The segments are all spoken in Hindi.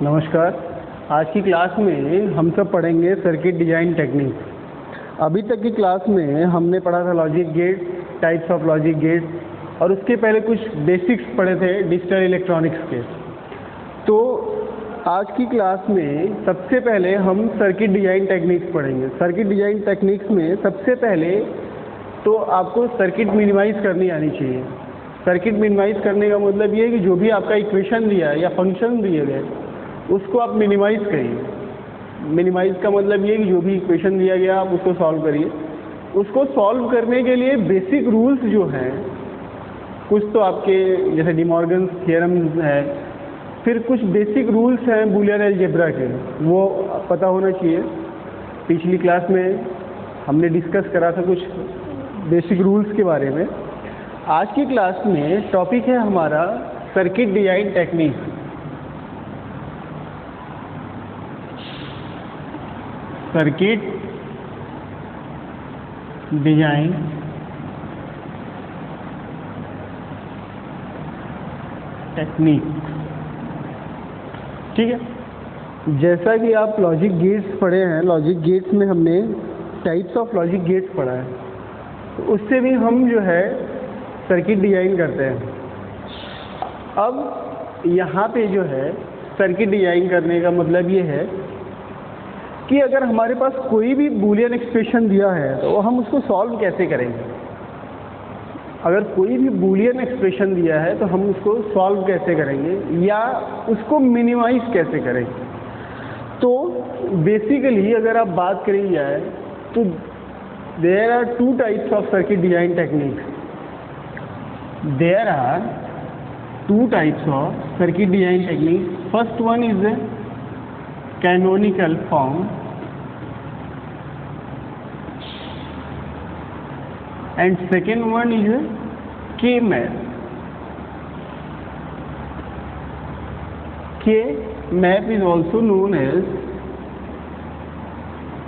नमस्कार। आज की क्लास में हम सब पढ़ेंगे सर्किट डिजाइन टेक्निक। अभी तक की क्लास में हमने पढ़ा था logic gate, types of logic gate, और उसके पहले कुछ बेसिक्स पढ़े थे डिजिटल इलेक्ट्रॉनिक्स के। तो आज की क्लास में सबसे पहले हम सर्किट डिजाइन टेक्निक्स पढ़ेंगे। सर्किट डिजाइन टेक्निक्स में सबसे पहले तो आपको सर्किट मिनिमाइज करनी आनी चाहिए। सर्किट मिनिमाइज करने का मतलब ये है कि जो भी आपका इक्वेशन दिया है या फंक्शन दिए गए उसको आप मिनिमाइज करिए। मिनिमाइज का मतलब ये है कि जो भी इक्वेशन दिया गया आप उसको सॉल्व करिए। उसको सॉल्व करने के लिए बेसिक रूल्स जो हैं, कुछ तो आपके जैसे डिमॉर्गन्स थ्योरम है, फिर कुछ बेसिक रूल्स हैं बूलियन अलजेब्रा के, वो पता होना चाहिए। पिछली क्लास में हमने डिस्कस करा था कुछ बेसिक रूल्स के बारे में। आज की क्लास में टॉपिक है हमारा circuit design technique. Circuit design technique, ठीक है। जैसा कि आप लॉजिक गेट्स पढ़े हैं, लॉजिक गेट्स में हमने टाइप्स ऑफ लॉजिक गेट्स पढ़ा है, तो उससे भी हम जो है सर्किट डिजाइन करते हैं। अब यहाँ पे जो है सर्किट डिजाइन करने का मतलब ये है कि अगर हमारे पास कोई भी बूलियन एक्सप्रेशन दिया है तो हम उसको सॉल्व कैसे करेंगे। अगर कोई भी बूलियन एक्सप्रेशन दिया है तो हम उसको सॉल्व कैसे करेंगे या उसको मिनिमाइज कैसे करेंगे। तो बेसिकली अगर आप बात करी जाए तो there are two types of circuit design techniques. There are two types of circuit design techniques. First one is the canonical form, and second one is a K-map. K-map is also known as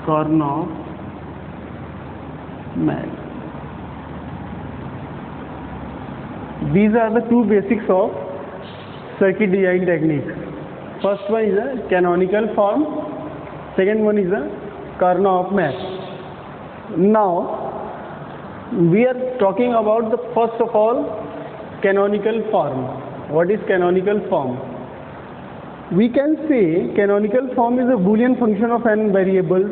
Karnaugh map. These are the two basics of circuit design techniques. First one is a canonical form, second one is a Karnaugh map. Now we are talking about the first of all canonical form. What is canonical form? We can say canonical form is a boolean function of n variables.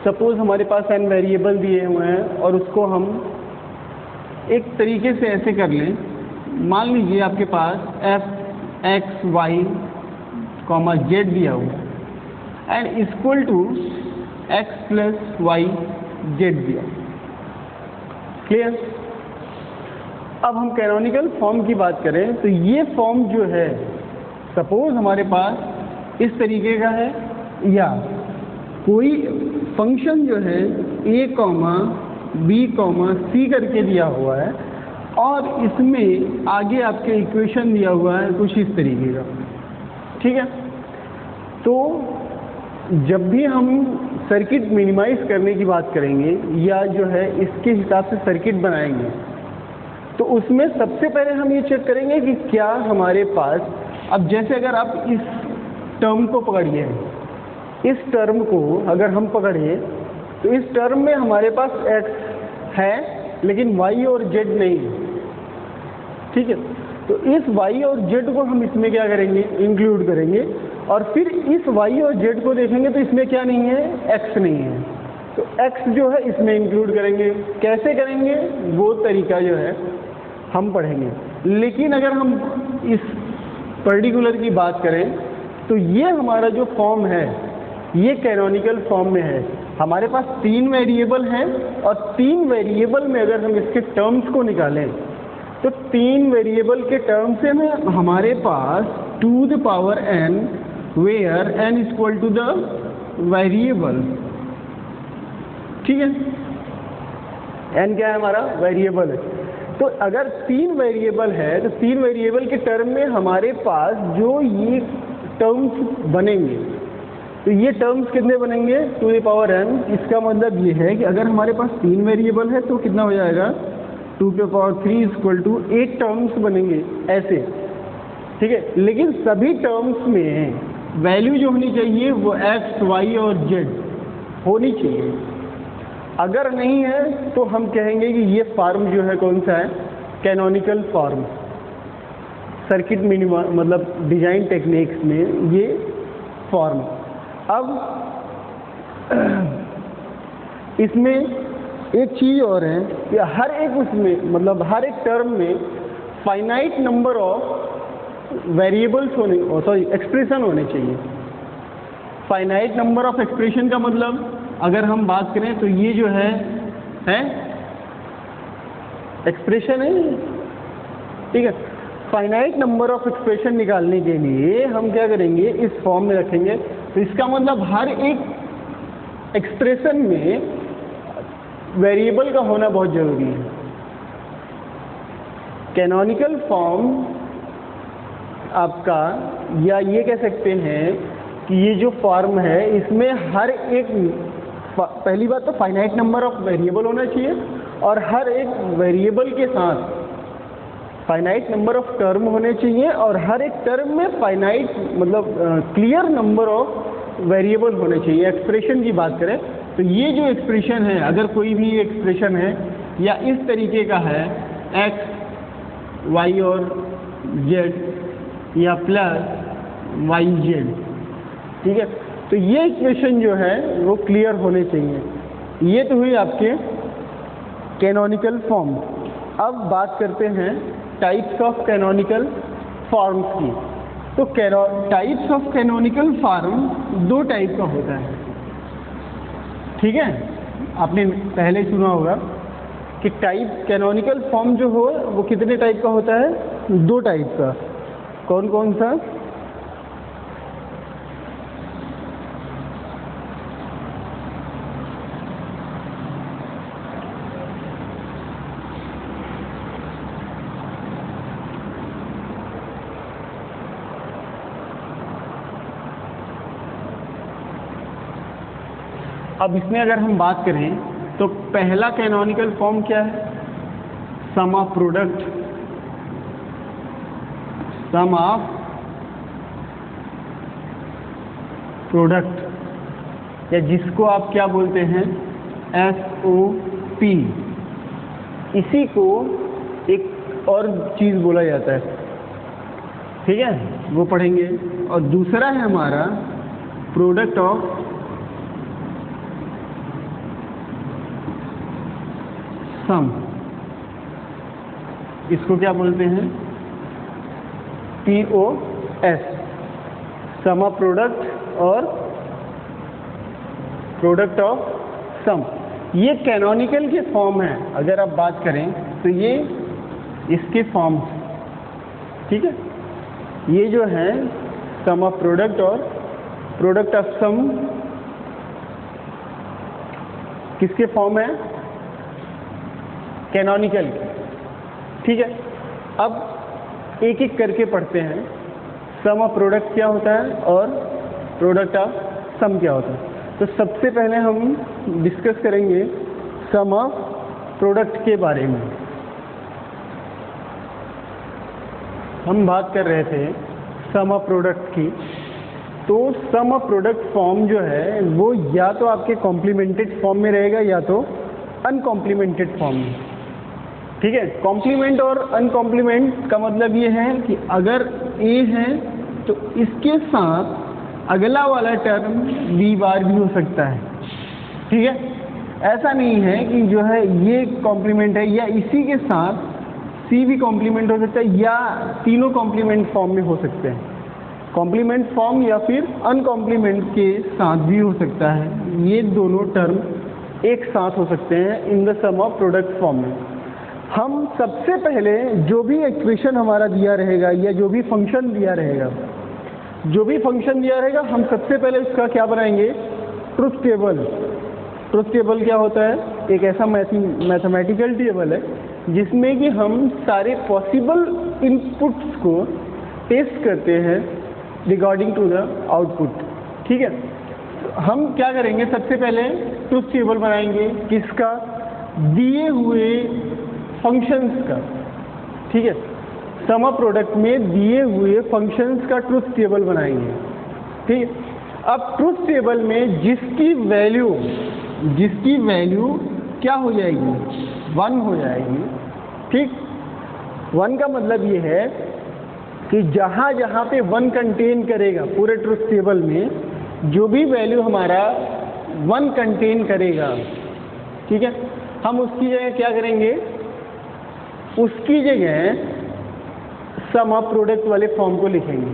Suppose हमारे पास n वेरिएबल दिए हुए हैं और उसको हम एक तरीके से ऐसे कर लें। मान लीजिए आपके पास f x y comma z दिया हुआ and equal to x plus y z दिया। क्लियर? अब हम कैनोनिकल फॉर्म की बात करें तो ये फॉर्म जो है, सपोज हमारे पास इस तरीके का है या कोई फंक्शन जो है a comma b comma c करके दिया हुआ है और इसमें आगे आपके इक्वेशन दिया हुआ है कुछ इस तरीके का, ठीक है। तो जब भी हम सर्किट मिनिमाइज करने की बात करेंगे या जो है इसके हिसाब से सर्किट बनाएंगे तो उसमें सबसे पहले हम ये चेक करेंगे कि क्या हमारे पास, अब जैसे अगर आप इस टर्म को पकड़िए, इस टर्म को अगर हम पकड़िए तो इस टर्म में हमारे पास x है लेकिन y और z नहीं है, ठीक है। तो इस y और z को हम इसमें क्या करेंगे, इंक्लूड करेंगे और फिर इस y और z को देखेंगे तो इसमें क्या नहीं है, x नहीं है, तो x जो है इसमें इंक्लूड करेंगे। कैसे करेंगे वो तरीका जो है हम पढ़ेंगे। लेकिन अगर हम इस पर्टिकुलर की बात करें तो ये हमारा जो फॉर्म है ये कैनोनिकल फॉर्म में है। हमारे पास तीन वेरिएबल हैं और तीन वेरिएबल में अगर हम इसके टर्म्स को निकालें तो तीन वेरिएबल के टर्म्स में हमारे पास to the power n where n equal to the variable, ठीक है। n क्या है, हमारा वेरिएबल है। तो अगर तीन वेरिएबल है तो तीन वेरिएबल के टर्म में हमारे पास जो ये टर्म्स बनेंगे, तो ये टर्म्स कितने बनेंगे, टू द पावर n। इसका मतलब ये है कि अगर हमारे पास तीन वेरिएबल है तो कितना हो जाएगा, 2 की पावर 3 इक्वल टू 8 टर्म्स बनेंगे ऐसे। ठीक है, लेकिन सभी टर्म्स में वैल्यू जो होनी चाहिए वो एक्स वाई और जेड होनी चाहिए। अगर नहीं है तो हम कहेंगे कि ये फॉर्म जो है कौन सा है, कैनोनिकल फॉर्म। सर्किट मिनिमा मतलब डिजाइन टेक्निक्स में ये फॉर्म। अब इसमें एक चीज़ और है कि हर एक उसमें मतलब हर एक टर्म में फाइनाइट नंबर ऑफ वेरिएबल्स होने एक्सप्रेशन होने चाहिए। फाइनाइट नंबर ऑफ एक्सप्रेशन का मतलब अगर हम बात करें तो ये जो है एक्सप्रेशन है, ठीक है। फाइनाइट नंबर ऑफ एक्सप्रेशन निकालने के लिए हम क्या करेंगे, इस फॉर्म में रखेंगे। तो इसका मतलब हर एक एक्सप्रेशन में वेरिएबल का होना बहुत जरूरी है। कैनोनिकल फॉर्म आपका, या ये कह सकते हैं कि ये जो फॉर्म है इसमें हर एक, पहली बात तो फाइनाइट नंबर ऑफ वेरिएबल होना चाहिए और हर एक वेरिएबल के साथ फाइनाइट नंबर ऑफ टर्म होने चाहिए और हर एक टर्म में फाइनाइट मतलब क्लियर नंबर ऑफ वेरिएबल होने चाहिए। एक्सप्रेशन की बात करें तो ये जो एक्सप्रेशन है, अगर कोई भी एक्सप्रेशन है या इस तरीके का है एक्स वाई और जेड या प्लस वाई जेड, ठीक है, तो ये एक्सप्रेशन जो है वो क्लियर होने चाहिए। ये तो हुई आपके कैनोनिकल फॉर्म। अब बात करते हैं टाइप्स ऑफ कैनोनिकल फॉर्म्स की। तो टाइप्स ऑफ कैनोनिकल फॉर्म दो टाइप का होता है, ठीक है। आपने पहले सुना होगा कि टाइप कैनोनिकल फॉर्म जो हो वो कितने टाइप का होता है, दो टाइप का। कौन कौन सा? अब इसमें अगर हम बात करें तो पहला कैनोनिकल फॉर्म क्या है, sum of product, sum of product, या जिसको आप क्या बोलते हैं SOP। इसी को एक और चीज़ बोला जाता है, ठीक है, वो पढ़ेंगे। और दूसरा है हमारा प्रोडक्ट ऑफ सम, इसको क्या बोलते हैं POS, सम ऑफ प्रोडक्ट और प्रोडक्ट ऑफ सम। ये कैनोनिकल के फॉर्म है। अगर आप बात करें तो ये इसके फॉर्म, ठीक है। ये जो है सम ऑफ प्रोडक्ट और प्रोडक्ट ऑफ सम किसके फॉर्म है, कैनोनिकल, ठीक है। अब एक एक करके पढ़ते हैं, सम ऑफ प्रोडक्ट क्या होता है और प्रोडक्ट ऑफ सम क्या होता है। तो सबसे पहले हम डिस्कस करेंगे सम ऑफ प्रोडक्ट के बारे में। हम बात कर रहे थे सम ऑफ प्रोडक्ट की। तो सम ऑफ प्रोडक्ट फॉर्म जो है वो या तो आपके कॉम्प्लीमेंटेड फॉर्म में रहेगा या तो अनकॉम्प्लीमेंटेड फॉर्म में, ठीक है। कॉम्प्लीमेंट और अनकॉम्प्लीमेंट का मतलब ये है कि अगर A है तो इसके साथ अगला वाला टर्म B बार भी हो सकता है, ठीक है। ऐसा नहीं है कि जो है ये कॉम्प्लीमेंट है या इसी के साथ C भी कॉम्प्लीमेंट हो सकता है या तीनों कॉम्प्लीमेंट फॉर्म में हो सकते हैं। कॉम्प्लीमेंट फॉर्म या फिर अनकॉम्प्लीमेंट के साथ भी हो सकता है। ये दोनों टर्म एक साथ हो सकते हैं in the sum of product form में। हम सबसे पहले जो भी एक्सप्रेशन हमारा दिया रहेगा या जो भी फंक्शन दिया रहेगा, हम सबसे पहले उसका क्या बनाएंगे, ट्रुथ टेबल। ट्रुथ टेबल क्या होता है, एक ऐसा मैथमेटिकल टेबल है जिसमें कि हम सारे पॉसिबल इनपुट्स को टेस्ट करते हैं रिगार्डिंग टू द आउटपुट, ठीक है। तो हम क्या करेंगे, सबसे पहले ट्रुथ टेबल बनाएंगे, किसका, दिए हुए फंक्शंस का, ठीक है। सम ऑफ प्रोडक्ट में दिए हुए फंक्शंस का ट्रुथ टेबल बनाएंगे। ठीक, अब ट्रुथ टेबल में जिसकी वैल्यू क्या हो जाएगी, 1 हो जाएगी। ठीक, 1 का मतलब ये है कि जहाँ जहाँ पे 1 कंटेन करेगा पूरे ट्रुथ टेबल में, जो भी वैल्यू हमारा 1 कंटेन करेगा, ठीक है, हम उसकी जगह क्या करेंगे, उसकी जगह सम ऑफ प्रोडक्ट वाले फॉर्म को लिखेंगे।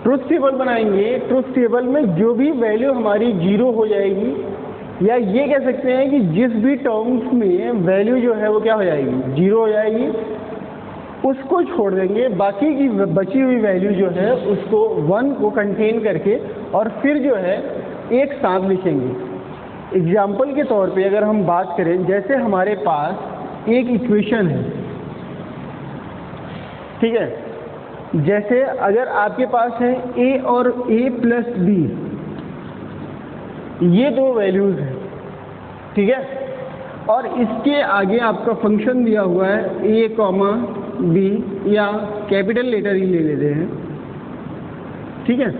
ट्रुथ टेबल बनाएंगे, ट्रुथ टेबल में जो भी वैल्यू हमारी 0 हो जाएगी, या ये कह सकते हैं कि जिस भी टर्म्स में वैल्यू जो है वो क्या हो जाएगी, 0 हो जाएगी, उसको छोड़ देंगे। बाकी की बची हुई वैल्यू जो है उसको 1 को कंटेन करके और फिर जो है एक साथ लिखेंगे। एग्जाम्पल के तौर पे अगर हम बात करें, जैसे हमारे पास एक इक्वेशन है, ठीक है, जैसे अगर आपके पास है a और a प्लस b, ये दो वैल्यूज हैं, ठीक है, और इसके आगे आपका फंक्शन दिया हुआ है a कॉमा b, या कैपिटल लेटर ही ले लेते हैं। ठीक है,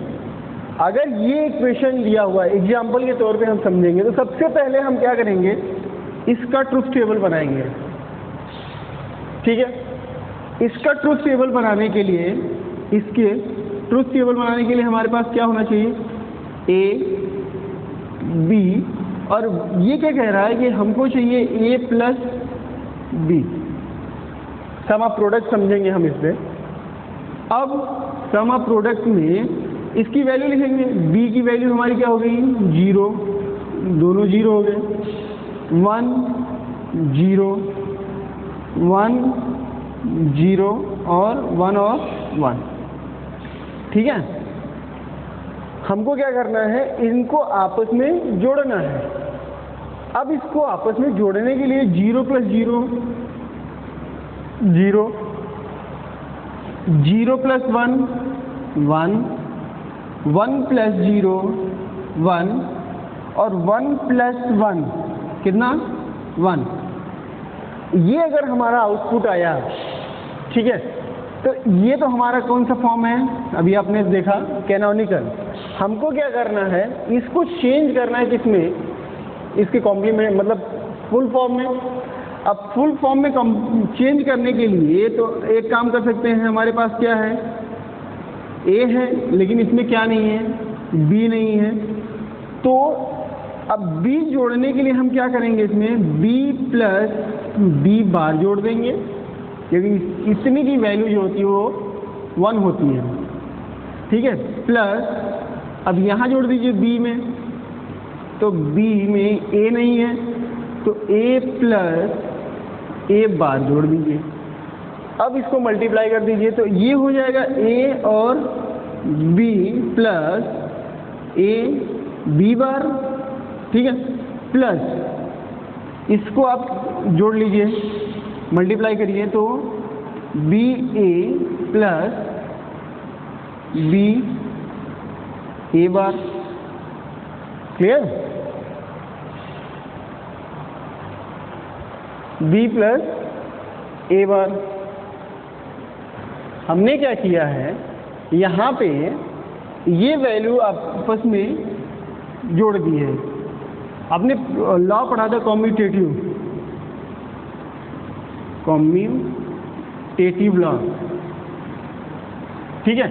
अगर ये इक्वेशन दिया हुआ है, एग्जाम्पल के तौर पे हम समझेंगे, तो सबसे पहले हम क्या करेंगे, इसका ट्रुथ टेबल बनाएंगे। ठीक है, इसका ट्रुथ टेबल बनाने के लिए, इसके ट्रुथ टेबल बनाने के लिए हमारे पास क्या होना चाहिए, a b, और ये क्या कह रहा है कि हमको चाहिए a plus b। Sum of product समझेंगे हम इससे। अब सम ऑफ प्रोडक्ट में इसकी वैल्यू लिखेंगे, b की वैल्यू हमारी क्या हो गई, 0, दोनों 0 हो गए, 1 0 1 0 और 1 और 1। ठीक है, हमको क्या करना है, इनको आपस में जोड़ना है। अब इसको आपस में जोड़ने के लिए 0 प्लस 0 0, 0 प्लस 1 1, 1 प्लस 0 1, और 1 प्लस 1 कितना, 1। ये अगर हमारा आउटपुट आया, ठीक है, तो ये तो हमारा कौन सा फॉर्म है, अभी आपने देखा, कैनोनिकल। हमको क्या करना है, इसको चेंज करना है किसमें, इसके कॉम्प्लीमेंट, मतलब फुल फॉर्म में। अब फुल फॉर्म में चेंज करने के लिए तो एक काम कर सकते हैं, हमारे पास क्या है, a है, लेकिन इसमें क्या नहीं है, b नहीं है, तो अब b जोड़ने के लिए हम क्या करेंगे, इसमें b प्लस b बार जोड़ देंगे, क्योंकि इतनी की वैल्यू जो होती है वो 1 होती है। ठीक है, प्लस अब यहाँ जोड़ दीजिए b में, तो b में a नहीं है, तो a प्लस a बार जोड़ दीजिए। अब इसको मल्टीप्लाई कर दीजिए, तो ये हो जाएगा a और b प्लस a b बार। ठीक है, प्लस इसको आप जोड़ लीजिए, मल्टीप्लाई करिए, तो बी ए प्लस बी ए बार। क्लियर, बी प्लस ए बार। हमने क्या किया है, यहाँ पे ये वैल्यू आपस में जोड़ दी है। आपने लॉ पढ़ा था कॉम्यूटेटिव लॉ, ठीक है,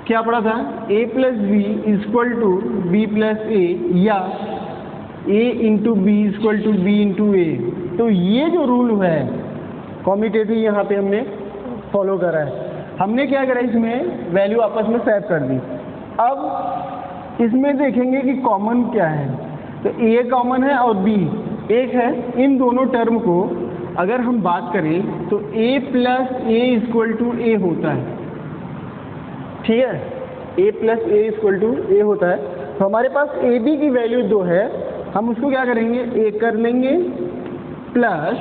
क्या पढ़ा था, a plus B equal to B plus A, या a into B equal to B into A. तो ये जो रूल है कॉम्यूटेटिव, यहाँ पे हमने फॉलो करा है। हमने क्या करा, इसमें वैल्यू आपस में स्वैप कर दी। अब इसमें देखेंगे कि कॉमन क्या है, तो a कॉमन है और b एक है। इन दोनों टर्म को अगर हम बात करें तो a plus A equal to A होता है। ठीक है, a plus A equal to A होता है। तो हमारे पास ए बी की वैल्यू 2 है, हम उसको क्या करेंगे, a कर लेंगे प्लस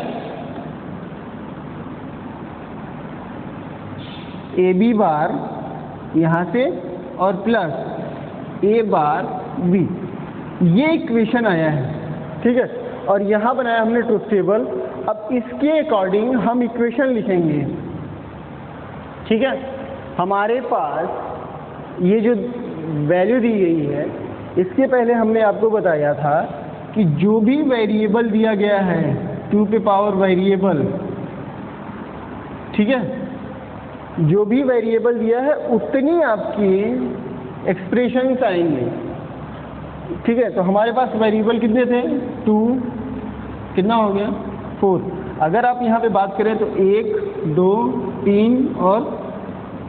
ए बी बार यहाँ से और प्लस ए बार बी। ये इक्वेशन आया है। ठीक है, और यहाँ बनाया हमने ट्रुथ टेबल। अब इसके अकॉर्डिंग हम इक्वेशन लिखेंगे। ठीक है, हमारे पास ये जो वैल्यू दी गई है, इसके पहले हमने आपको बताया था कि जो भी वेरिएबल दिया गया है 2 पे पावर वेरिएबल, ठीक है, जो भी वेरिएबल दिया है उतनी आपकी एक्सप्रेशंस आएंगे। ठीक है, तो हमारे पास वेरिएबल कितने थे? 2, कितना हो गया? 4। अगर आप यहाँ पे बात करें तो 1, 2, 3 और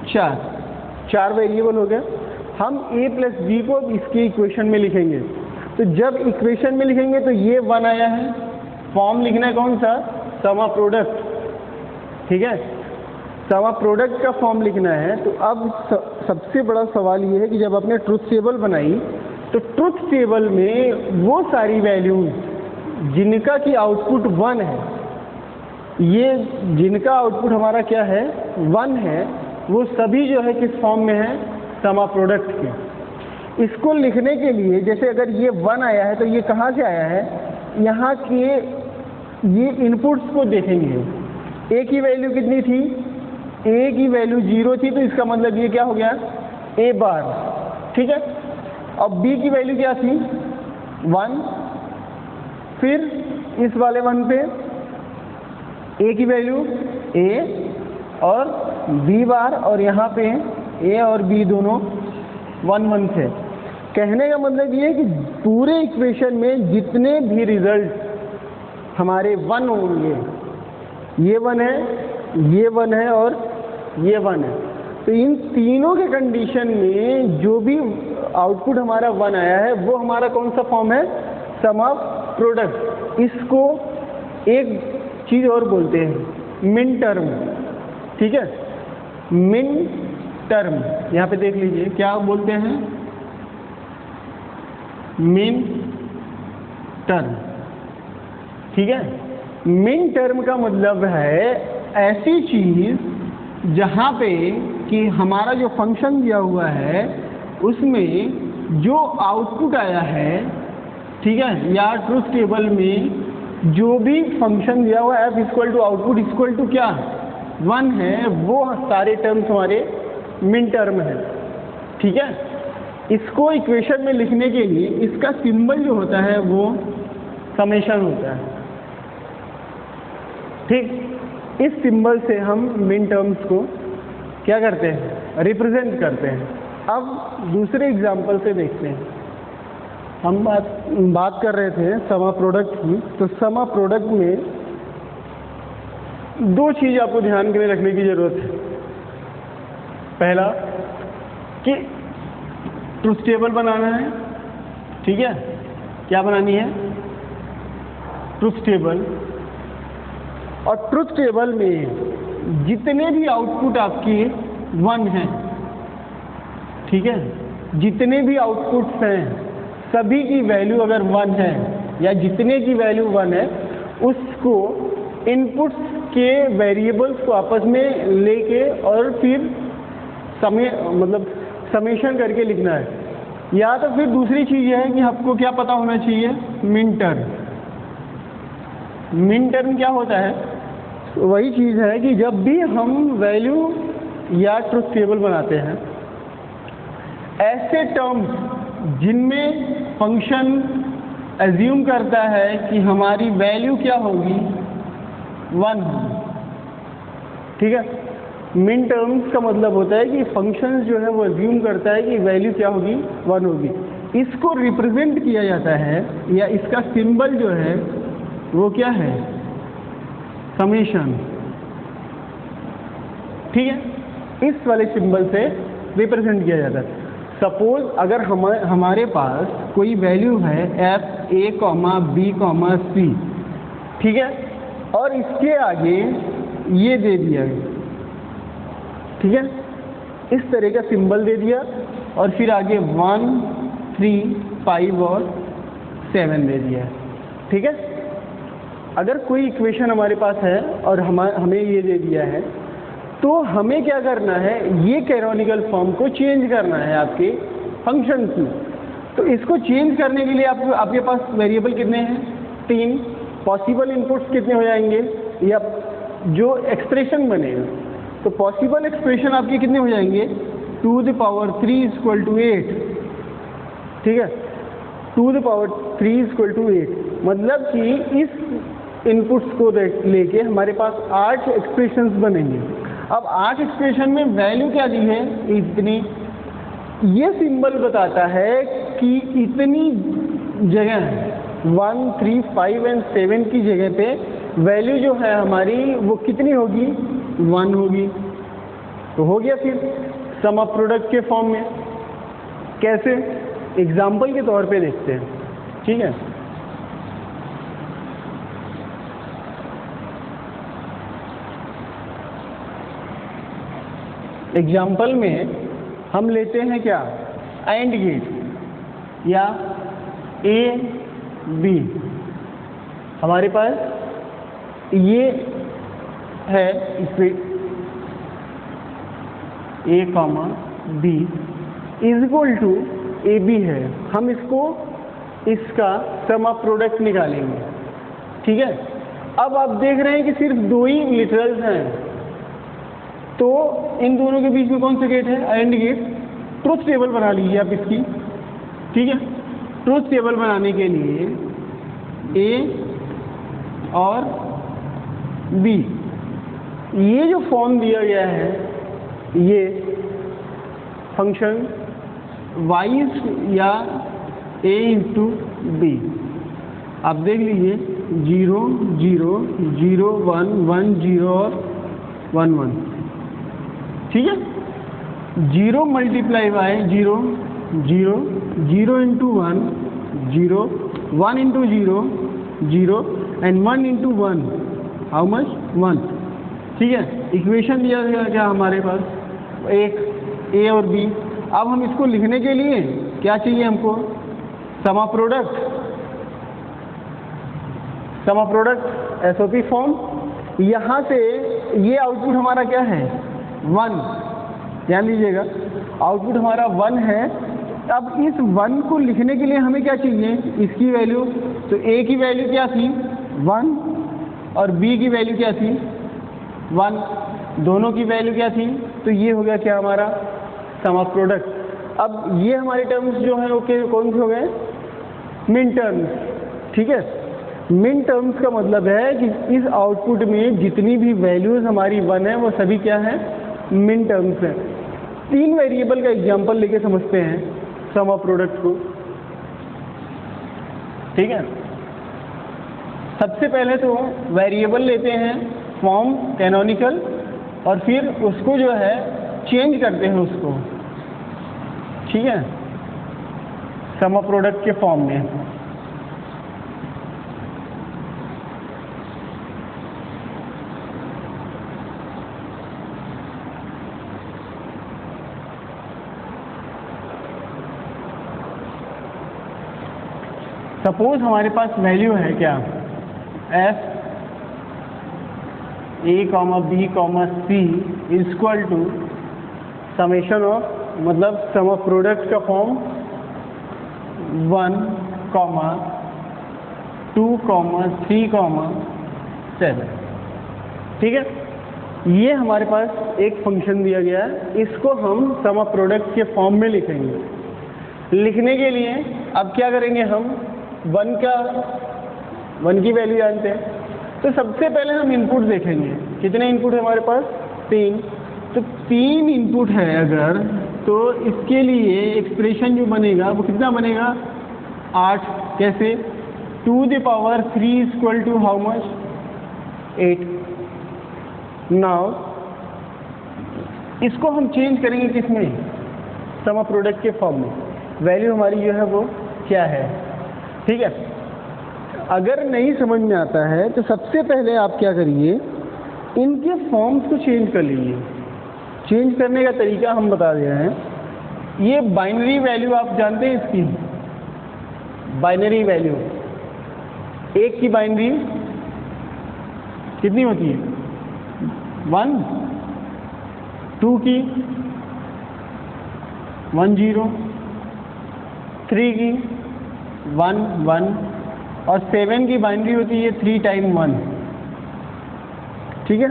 4 वेरिएबल हो गया। हम a प्लस b को इसके इक्वेशन में लिखेंगे, तो जब इक्वेशन में लिखेंगे तो ये 1 आया है, फॉर्म लिखना है कौन सा? सम ऑफ प्रोडक्ट। ठीक है, सम ऑफ प्रोडक्ट का फॉर्म लिखना है। तो अब सबसे बड़ा सवाल ये है कि जब आपने ट्रुथ टेबल बनाई तो ट्रुथ टेबल में वो सारी वैल्यूज जिनका की आउटपुट 1 है, ये जिनका आउटपुट हमारा क्या है? 1 है, वो सभी जो है किस फॉर्म में है? सम ऑफ प्रोडक्ट के। इसको लिखने के लिए जैसे अगर ये 1 आया है तो ये कहाँ से आया है? यहाँ के ये इनपुट्स को देखेंगे। a की वैल्यू कितनी थी? a की वैल्यू 0 थी, तो इसका मतलब ये क्या हो गया? a बार। ठीक है, अब b की वैल्यू क्या थी? 1। फिर इस वाले 1 पे a की वैल्यू a और b बार, और यहाँ पे a और b दोनों 1 1 थे। कहने का मतलब ये है कि पूरे इक्वेशन में जितने भी रिजल्ट हमारे 1 होंगे, ये 1 है, ये 1 है और ये 1 है, तो इन तीनों के कंडीशन में जो भी आउटपुट हमारा 1 आया है वो हमारा कौन सा फॉर्म है? Sum of product. इसको एक चीज़ और बोलते हैं, मिन टर्म। ठीक है, मिन टर्म, यहाँ पे देख लीजिए क्या बोलते हैं? Min term. ठीक है, मिन टर्म का मतलब है ऐसी चीज़ जहाँ पे कि हमारा जो फंक्शन दिया हुआ है उसमें जो आउटपुट आया है, ठीक है, या ट्रुथ टेबल में जो भी फंक्शन दिया हुआ है f equal to output equal to क्या? 1 है, वो सारे टर्म्स हमारे मिन टर्म है। ठीक है, इसको इक्वेशन में लिखने के लिए इसका सिंबल जो होता है वो समेशन होता है। ठीक, इस सिंबल से हम मिन टर्म्स को क्या करते हैं? रिप्रेजेंट करते हैं। अब दूसरे एग्जांपल से देखते हैं। हम बात कर रहे थे सम ऑफ प्रोडक्ट की, तो सम ऑफ प्रोडक्ट में 2 चीज़ आपको ध्यान में रखने की ज़रूरत है। पहला कि ट्रुथ टेबल बनाना है। ठीक है, क्या बनानी है? Truth table. और ट्रुथ टेबल में जितने भी आउटपुट आपके 1 हैं, ठीक है, जितने भी आउटपुट्स हैं सभी की वैल्यू अगर 1 है या जितने की वैल्यू 1 है, उसको इनपुट्स के वेरिएबल्स को आपस में लेके और फिर समेशन करके लिखना है। या तो फिर दूसरी चीज़ यह है कि आपको क्या पता होना चाहिए? Min term. मिन टर्म क्या होता है? वही चीज़ है कि जब भी हम वैल्यू या ट्रुथ टेबल बनाते हैं, ऐसे टर्म्स जिनमें फंक्शन एज्यूम करता है कि हमारी वैल्यू क्या होगी? 1 होगी। ठीक है, मिन टर्म्स का मतलब होता है कि फंक्शन जो है वो एज्यूम करता है कि वैल्यू क्या होगी? 1 होगी। इसको रिप्रेजेंट किया जाता है या इसका सिंबल जो है वो क्या है? समेशन। ठीक है, इस वाले सिंबल से रिप्रेजेंट किया जाता है। सपोज अगर हमारे पास कोई वैल्यू है f a, b, c, ठीक है, और इसके आगे ये दे दिया है, ठीक है, इस तरह का सिंबल दे दिया और फिर आगे 1, 3, 5 और 7 दे दिया। ठीक है, अगर कोई इक्वेशन हमारे पास है और हमें ये दे दिया है, तो हमें क्या करना है? ये कैनोनिकल फॉर्म को चेंज करना है आपके फंक्शन की। तो इसको चेंज करने के लिए आपके पास वेरिएबल कितने हैं? 3। पॉसिबल इनपुट्स कितने हो जाएंगे? या जो एक्सप्रेशन बनेगा तो पॉसिबल एक्सप्रेशन आपके कितने हो जाएंगे, 2 द पावर 3 इक्वल टू 8, ठीक है, 2 द पावर 3 इक्वल टू 8, मतलब कि इस इनपुट्स को लेके हमारे पास 8 एक्सप्रेशंस बनेंगे। अब 8 एक्सप्रेशन में वैल्यू क्या दी है, इतनी, ये सिंबल बताता है कि इतनी जगह 1, 3, 5 एंड 7 की जगह पे वैल्यू जो है हमारी वो कितनी होगी, 1 होगी। तो हो गया फिर सम ऑफ प्रोडक्ट के फॉर्म में। कैसे, एग्जाम्पल के तौर पे देखते हैं, ठीक है। एग्जाम्पल में हम लेते हैं क्या, एंड गेट या ए बी। हमारे पास ये है, इसमें A comma B is equal to A B है। हम इसका सम ऑफ प्रोडक्ट निकालेंगे, ठीक है। अब आप देख रहे हैं कि सिर्फ 2 ही लिटरल्स हैं, तो इन दोनों के बीच में कौन सा गेट है, एंड गेट। ट्रुथ टेबल बना लीजिए आप इसकी, ठीक है। ट्रुथ टेबल बनाने के लिए ए और बी, ये जो फॉर्म दिया गया है, ये फंक्शन वाइज या ए इंटू बी, आप देख लीजिए 0 0 0 1 1 0 और 1 1, ठीक है। 0 multiply by 0 0 0 into 1 0 1 into 0 0 and 1 into 1 how much 1, ठीक है। इक्वेशन दिया गया क्या हमारे पास, एक ए और बी। अब हम इसको लिखने के लिए क्या चाहिए हमको, sum of product, sum of product SOP form. यहाँ से ये आउटपुट हमारा क्या है, 1, ध्यान दीजिएगा आउटपुट हमारा 1 है। अब इस 1 को लिखने के लिए हमें क्या चाहिए, इसकी वैल्यू। तो ए की वैल्यू क्या थी, 1, और बी की वैल्यू क्या थी, 1, दोनों की वैल्यू क्या थी। तो ये हो गया क्या हमारा सम ऑफ प्रोडक्ट। अब ये हमारे टर्म्स जो हैं ओके कौन से हो गए, मिन टर्म्स, ठीक है। मिन टर्म्स का मतलब है कि इस आउटपुट में जितनी भी वैल्यूज हमारी 1 है वो सभी क्या है, मिन टर्म्स हैं। 3 वेरिएबल का एग्जांपल लेके समझते हैं सम ऑफ प्रोडक्ट को, ठीक है। सबसे पहले तो वेरिएबल लेते हैं फॉर्म कैनोनिकल, और फिर उसको जो है चेंज करते हैं उसको, ठीक है, सम ऑफ प्रोडक्ट के फॉर्म में। सपोज हमारे पास वैल्यू है क्या, f a comma b comma c is equal to summation of, मतलब सम ऑफ प्रोडक्ट का फॉर्म 1, 2, 3, 7, ठीक है। ये हमारे पास एक फंक्शन दिया गया है, इसको हम सम ऑफ प्रोडक्ट के फॉर्म में लिखेंगे। लिखने के लिए अब क्या करेंगे, हम 1 की वैल्यू जानते हैं, तो सबसे पहले हम इनपुट देखेंगे। कितने इनपुट है हमारे पास, 3। तो 3 इनपुट है अगर, तो इसके लिए एक्सप्रेशन जो बनेगा वो कितना बनेगा, 8। कैसे, 2 the power 3 equal to how much, 8। Now इसको हम चेंज करेंगे किसमें, सम ऑफ प्रोडक्ट के फॉर्म में। वैल्यू हमारी जो है वो क्या है, ठीक है। अगर नहीं समझ में आता है तो सबसे पहले आप क्या करिए, इनके फॉर्म्स को चेंज कर लीजिए। चेंज करने का तरीका हम बता दे रहे हैं। ये बाइनरी वैल्यू आप जानते हैं, इसकी बाइनरी वैल्यू, 1 की बाइनरी कितनी होती है, 1, 2 की 1 0, 3 की 1 1, और 7 की बाइनरी होती है 3 टाइम 1, ठीक है।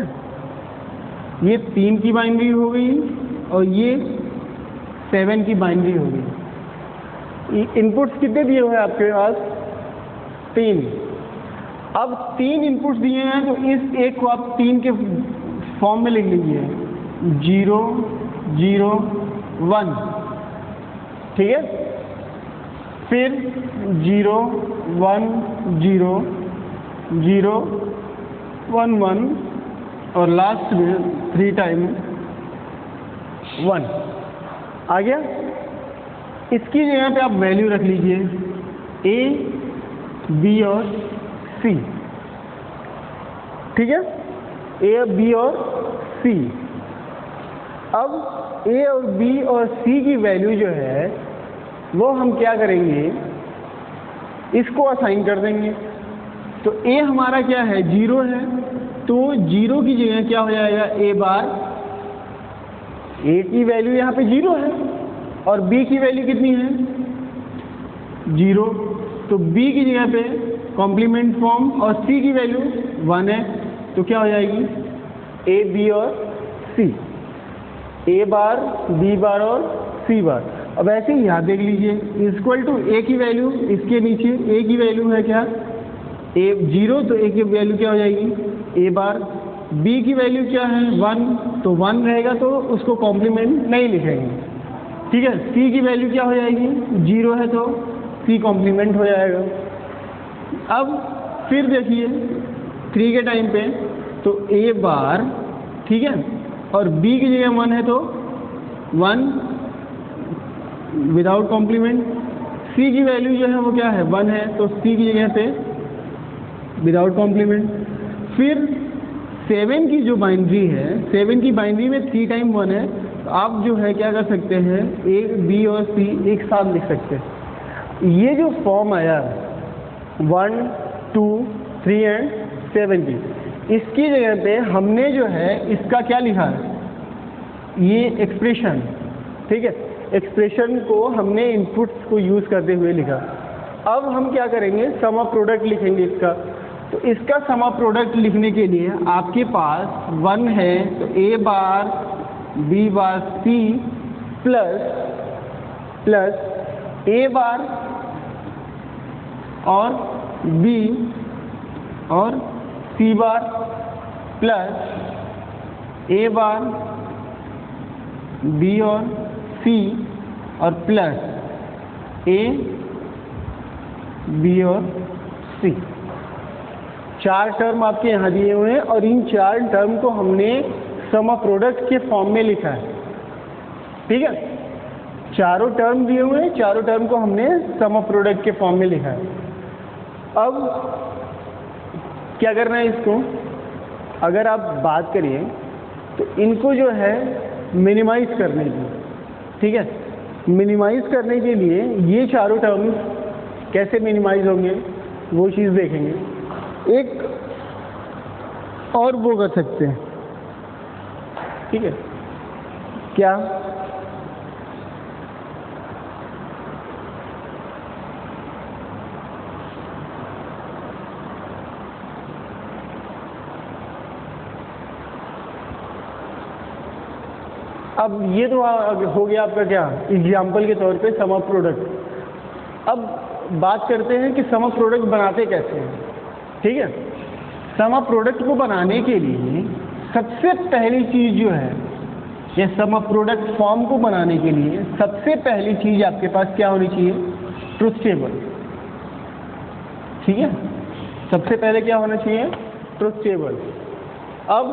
ये 3 की बाइनरी हो गई और ये 7 की बाइनरी हो गई। इनपुट्स कितने दिए हुए हैं आपके पास? 3। अब 3 इनपुट्स दिए हैं तो इस एक को आप 3 के फॉर्म में लिख लीजिए, 0 0 1, ठीक है। फिर 0 1 0 0 1 1 और लास्ट में 3 टाइम 1 आ गया। इसकी जगह पे आप वैल्यू रख लीजिए A, B और C, ठीक है, A, B और C। अब A और B और C की वैल्यू जो है वो हम क्या करेंगे, इसको असाइन कर देंगे। तो A हमारा क्या है, 0 है, तो 0 की जगह क्या हो जाएगा, A बार। A की वैल्यू यहाँ पे 0 है और B की वैल्यू कितनी है, 0, तो B की जगह पे कॉम्प्लीमेंट फॉर्म और C की वैल्यू 1 है, तो क्या हो जाएगी, A, B और C, A बार, B बार और C बार। अब ऐसे ही यहाँ देख लीजिए, इक्वल टू A की वैल्यू, इसके नीचे A की वैल्यू है क्या, A 0, तो A की वैल्यू क्या हो जाएगी, A बार। B की वैल्यू क्या है, 1, तो 1 रहेगा तो उसको कॉम्प्लीमेंट नहीं लिखेंगे, ठीक है। C की वैल्यू क्या हो जाएगी, 0 है तो C कॉम्प्लीमेंट हो जाएगा। अब फिर देखिए 3 के टाइम पे तो A बार, ठीक है, और B की जगह 1 है तो 1 विदाउट कॉम्प्लीमेंट। C की वैल्यू जो है वो क्या है, 1 है, तो C की जगह पे विदाउट कॉम्प्लीमेंट। फिर 7 की जो बाइनरी है, 7 की बाइनरी में 3 टाइम 1 है, तो आप जो है क्या कर सकते हैं, A, B और C एक साथ लिख सकते हैं। ये जो फॉर्म आया 1 2 3 एंड 7 की, इसकी जगह पे हमने जो है इसका क्या लिखा है, ये एक्सप्रेशन, ठीक है, एक्सप्रेशन को हमने इनपुट्स को यूज़ करते हुए लिखा। अब हम क्या करेंगे, सम ऑफ प्रोडक्ट लिखेंगे इसका। तो इसका सम ऑफ प्रोडक्ट लिखने के लिए आपके पास 1 है, तो A bar B bar C plus A बार और B और C bar plus A bar B और C और प्लस A B और C। 4 टर्म आपके यहाँ दिए हुए हैं और इन 4 टर्म को हमने सम ऑफ प्रोडक्ट के फॉर्म में लिखा है, ठीक है। चारों टर्म दिए हुए हैं, चारों टर्म को हमने सम ऑफ प्रोडक्ट के फॉर्म में लिखा है। अब क्या करना है इसको, अगर आप बात करिए तो इनको जो है मिनिमाइज करने की, ठीक है, मिनिमाइज करने के लिए ये चारों टर्म्स कैसे मिनिमाइज होंगे वो चीज़ देखेंगे। एक और वो कर सकते हैं, ठीक है, क्या, अब ये तो हो गया आपका क्या, एग्जाम्पल के तौर पे सम ऑफ प्रोडक्ट। अब बात करते हैं कि सम ऑफ प्रोडक्ट बनाते कैसे हैं, ठीक है। सम ऑफ प्रोडक्ट को बनाने के लिए सबसे पहली चीज़ जो है, ये सम ऑफ प्रोडक्ट फॉर्म को बनाने के लिए सबसे पहली चीज़ आपके पास क्या होनी चाहिए, ट्रुथ टेबल, ठीक है। सबसे पहले क्या होना चाहिए, ट्रुथ टेबल। अब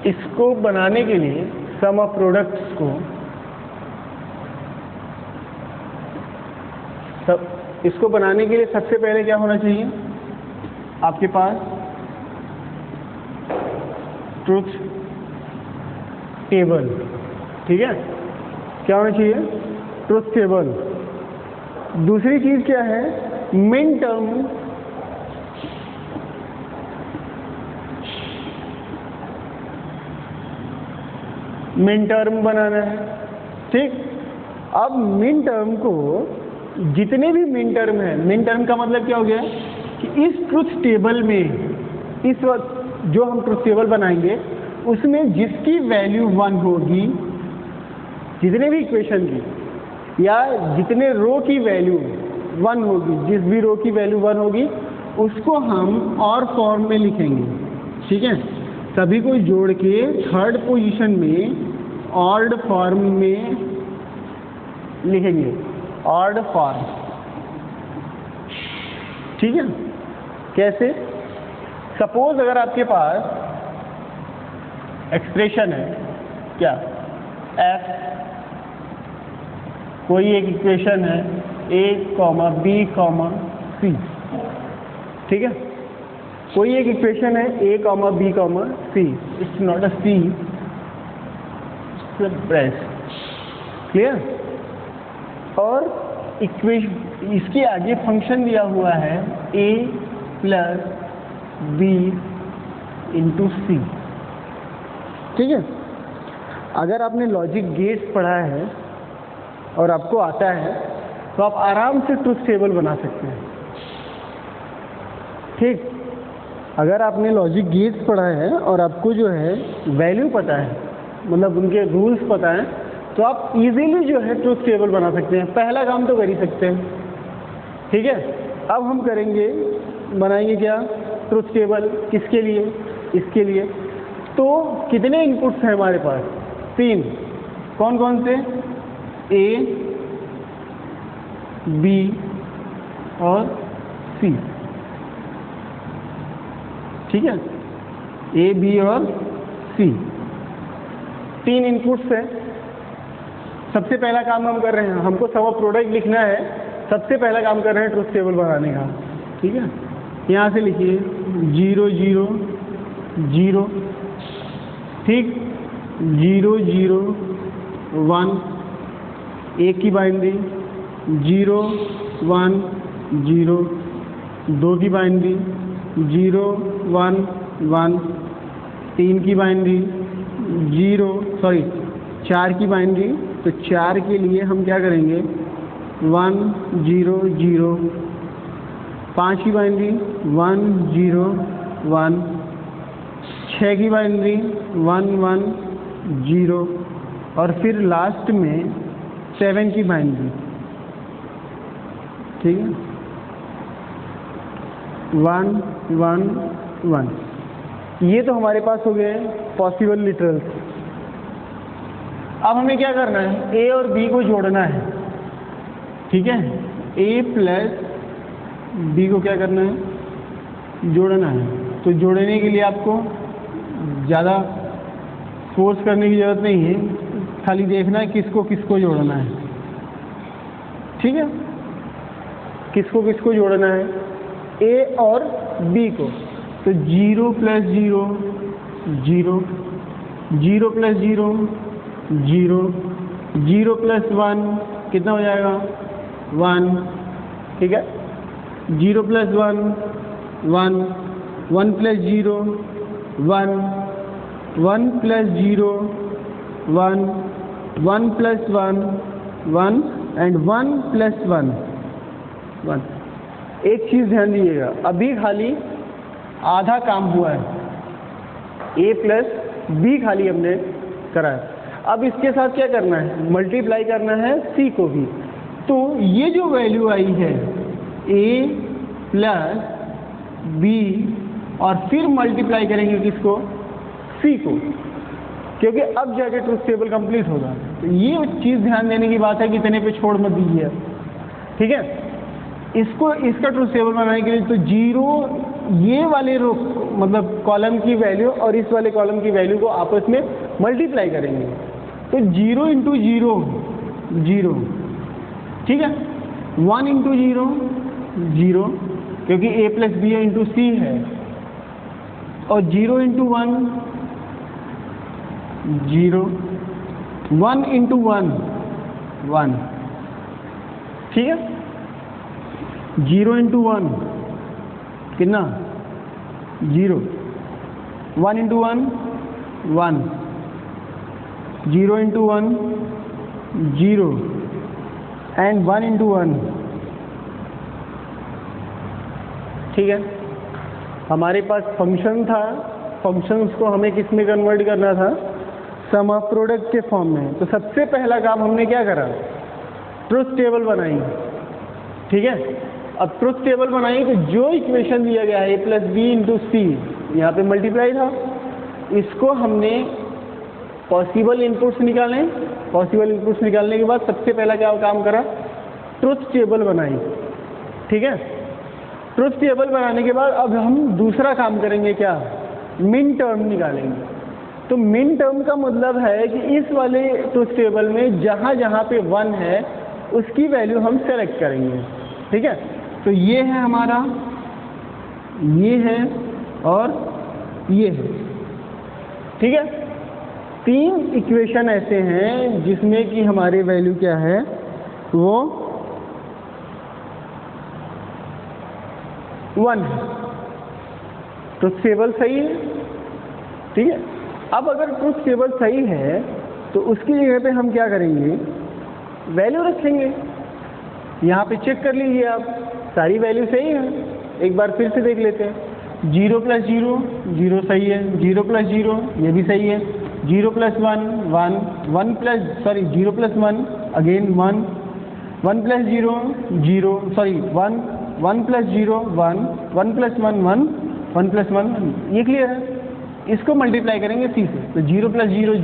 इसको बनाने के लिए सम ऑफ प्रोडक्ट्स को इसको बनाने के लिए सबसे पहले क्या होना चाहिए आपके पास, ट्रुथ टेबल, ठीक है। क्या होना चाहिए, ट्रुथ टेबल। दूसरी चीज़ क्या है, मिन टर्म, मिन टर्म बनाना है, ठीक। अब मिन टर्म को, जितने भी मिन टर्म है, मिन टर्म का मतलब क्या हो गया कि इस ट्रुथ टेबल में, इस वक्त जो हम ट्रुथ टेबल बनाएंगे उसमें जिसकी वैल्यू 1 होगी, जितने भी इक्वेशन की या जितने रो की वैल्यू 1 होगी, जिस भी रो की वैल्यू 1 होगी उसको हम और फॉर्म में लिखेंगे। ठीक है, सभी को जोड़ के थर्ड पोजीशन में ऑर्ड फॉर्म में लिखेंगे, ऑर्ड फॉर्म। ठीक है, कैसे? सपोज अगर आपके पास एक्सप्रेशन है क्या, f, कोई एक इक्वेशन है a, b, c। ठीक है, कोई एक इक्वेशन है a, b, c। It's not a c, it's a brace. Clear? और इक्वेशन, इसके आगे फंक्शन दिया हुआ है a plus b into c। ठीक है, अगर आपने लॉजिक गेट्स पढ़ा है और आपको आता है तो आप आराम से ट्रुथ टेबल बना सकते हैं। ठीक, अगर आपने लॉजिक गेट्स पढ़ा है और आपको जो है वैल्यू पता है, मतलब उनके रूल्स पता है, तो आप इजीली जो है ट्रुथ टेबल बना सकते हैं। पहला काम तो कर ही सकते हैं। ठीक है, अब हम करेंगे, बनाएंगे क्या, ट्रुथ टेबल। किसके लिए? इसके लिए। तो कितने इनपुट्स हैं हमारे पास? 3। कौन कौन से? A, B और C। ठीक है, A, B और C, 3 इनपुट्स हैं। सबसे पहला काम हम कर रहे हैं, हमको सम ऑफ प्रोडक्ट लिखना है। सबसे पहला काम कर रहे हैं ट्रुथ टेबल बनाने का। ठीक है, यहाँ से लिखिए 0 0 0। ठीक, 0 0 1, 1 की बाइनरी, 0 1 0, 2 की बाइनरी, 0 1 1, 3 की बाइनरी, 4 की बाइनरी। तो 4 के लिए हम क्या करेंगे, 1 0 0, 5 की बाइनरी 1 0 1, 6 की बाइनरी 1 1 0 और फिर लास्ट में 7 की बाइनरी। ठीक है, 1 1 1। ये तो हमारे पास हो गए पॉसिबल लिटरल्स। अब हमें क्या करना है, A और B को जोड़ना है। ठीक है, A प्लस B को क्या करना है, जोड़ना है। तो जोड़ने के लिए आपको ज़्यादा फोर्स करने की ज़रूरत नहीं है, खाली देखना है किसको किसको जोड़ना है। ठीक है, किसको किसको जोड़ना है, A और B को। तो 0 प्लस 0 0, 0 प्लस 0 0, 0 प्लस 1 कितना हो जाएगा, 1। ठीक है, 0 plus 1 1, 1 plus 0 1, 1 plus 0 1, 1 plus 1 1 and 1 plus 1 1। एक चीज़ ध्यान दीजिएगा, अभी खाली आधा काम हुआ है, A प्लस B खाली हमने करा है। अब इसके साथ क्या करना है, मल्टीप्लाई करना है C को भी। तो ये जो वैल्यू आई है A प्लस B और फिर मल्टीप्लाई करेंगे किसको, C को, क्योंकि अब जाके ट्रुथ टेबल कंप्लीट होगा। तो ये चीज़ ध्यान देने की बात है कि इतने पे छोड़ मत दीजिए। ठीक है, इसका ट्रुथ टेबल बनाने के लिए तो 0, ये वाले रो मतलब कॉलम की वैल्यू और इस वाले कॉलम की वैल्यू को आपस में मल्टीप्लाई करेंगे। तो 0 इंटू 0 0। ठीक है, 1 इंटू 0 0, क्योंकि A plus B into C है। और 0 इंटू 1 0, 1 इंटू 1 1। ठीक है, 0 इंटू 1 कितना, 0, 1 इंटू 1 1, 0 इंटू 1 0, एंड 1 into 1। ठीक है, हमारे पास फंक्शन था, फंक्शंस को हमें किस में कन्वर्ट करना था, सम ऑफ प्रोडक्ट के फॉर्म में। तो सबसे पहला काम हमने क्या करा, ट्रुथ टेबल बनाई। ठीक है, अब ट्रुथ टेबल बनाई तो जो इक्वेशन दिया गया है a + b × c, यहाँ पे मल्टीप्लाई था, इसको हमने पॉसिबल इनपुट्स निकाले। पॉसिबल इनपुट्स निकालने के बाद सबसे पहला क्या काम करा, ट्रुथ टेबल बनाई। ठीक है, ट्रुथ टेबल बनाने के बाद अब हम दूसरा काम करेंगे, क्या, मिन टर्म निकालेंगे। तो मिन टर्म का मतलब है कि इस वाले ट्रुथ टेबल में जहाँ जहाँ पे 1 है उसकी वैल्यू हम सेलेक्ट करेंगे। ठीक है, तो ये है हमारा, ये है और ये है। ठीक है, 3 इक्वेशन ऐसे हैं जिसमें कि हमारी वैल्यू क्या है, वो 1 है। ट्रुथ टेबल सही है। ठीक है, अब अगर ट्रुथ टेबल सही है तो उसकी जगह पे हम क्या करेंगे, वैल्यू रखेंगे। यहाँ पे चेक कर लीजिए आप, सारी वैल्यू सही है। एक बार फिर से देख लेते हैं, 0 + 0 0 सही है, 0 + 0 ये भी सही है, 0 + 1 1 1 + 0 + 1 अगेन 1 1 + 0 0 1 1 + 0 1 1 + 1 1 1 + 1 1। ये क्लियर है। इसको मल्टीप्लाई करेंगे c से, तो 0 + 0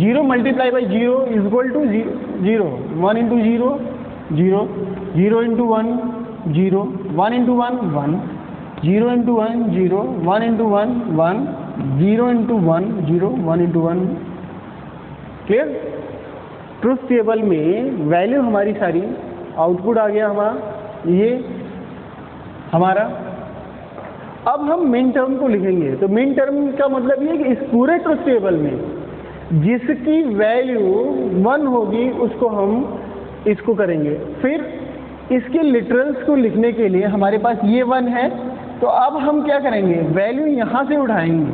0 × 0 = 0 0 1 × 0 0 0 × 1 0 1 × 1 1 0 × 1 0 1 × 1 1 0 × 1 0 1 × 1। क्लियर। ट्रुथ टेबल में वैल्यू हमारी सारी, आउटपुट आ गया हमारा ये हमारा। अब हम मिन टर्म को लिखेंगे। तो मिन टर्म का मतलब ये कि इस पूरे ट्रुथ टेबल में जिसकी वैल्यू 1 होगी उसको हम इसको करेंगे। फिर इसके लिटरल्स को लिखने के लिए हमारे पास ये 1 है, तो अब हम क्या करेंगे, वैल्यू यहाँ से उठाएंगे।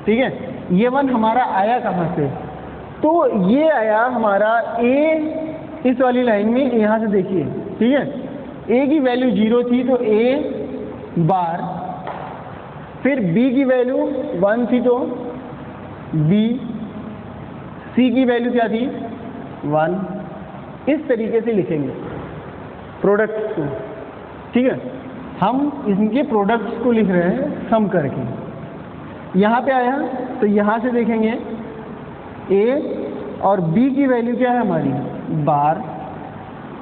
ठीक है, ये 1 हमारा आया कहाँ से, तो ये आया हमारा a इस वाली लाइन में, यहाँ से देखिए। ठीक है, a की वैल्यू 0 थी तो a बार, फिर b की वैल्यू 1 थी तो b, c की वैल्यू क्या थी 1। इस तरीके से लिखेंगे प्रोडक्ट्स को। ठीक है, हम इनके प्रोडक्ट्स को लिख रहे हैं सम करके। यहाँ पे आया तो यहाँ से देखेंगे a और b की वैल्यू क्या है हमारी बार,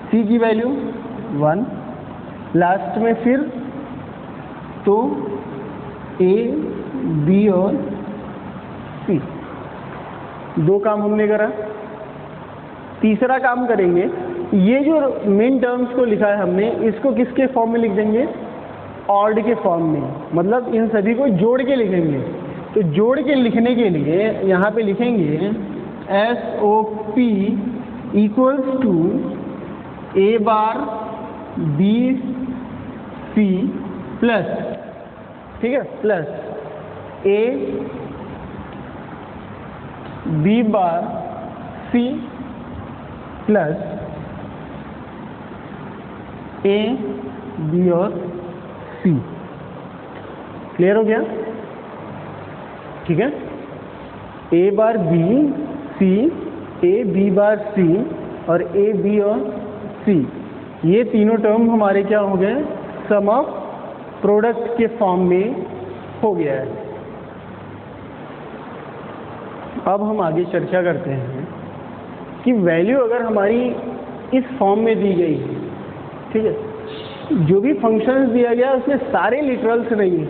c की वैल्यू 1, लास्ट में फिर तो a b और c। 2 काम हमने करा। तीसरा काम करेंगे, ये जो मिन टर्म्स को लिखा है हमने, इसको किसके फॉर्म में लिख देंगे, ऑड के फॉर्म में, मतलब इन सभी को जोड़ के लिखेंगे। तो जोड़ के लिखने के लिए यहाँ पे लिखेंगे SOP = a bar b c plus, ठीक है, plus a b bar c plus a b और c। क्लियर हो गया। ठीक है, a bar b c, a b bar c और a b और c, ये तीनों टर्म हमारे क्या हो गए, सम ऑफ प्रोडक्ट के फॉर्म में हो गया है। अब हम आगे चर्चा करते हैं कि वैल्यू अगर हमारी इस फॉर्म में दी गई है, ठीक है, जो भी फंक्शंस दिया गया उसमें सारे लिटरल्स नहीं है,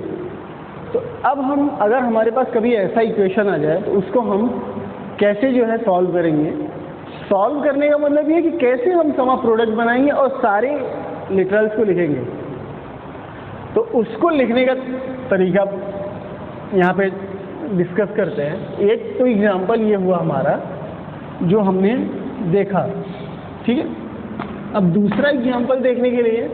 तो अब हम अगर हमारे पास कभी ऐसा इक्वेशन आ जाए तो उसको हम कैसे जो है सॉल्व करेंगे। सॉल्व करने का मतलब ये कि कैसे हम सम ऑफ प्रोडक्ट बनाएंगे और सारे लिटरल्स को लिखेंगे। तो उसको लिखने का तरीका यहाँ पे डिस्कस करते हैं। एक तो एग्जांपल ये हुआ हमारा जो हमने देखा, ठीक है। अब दूसरा एग्जांपल देखने के लिए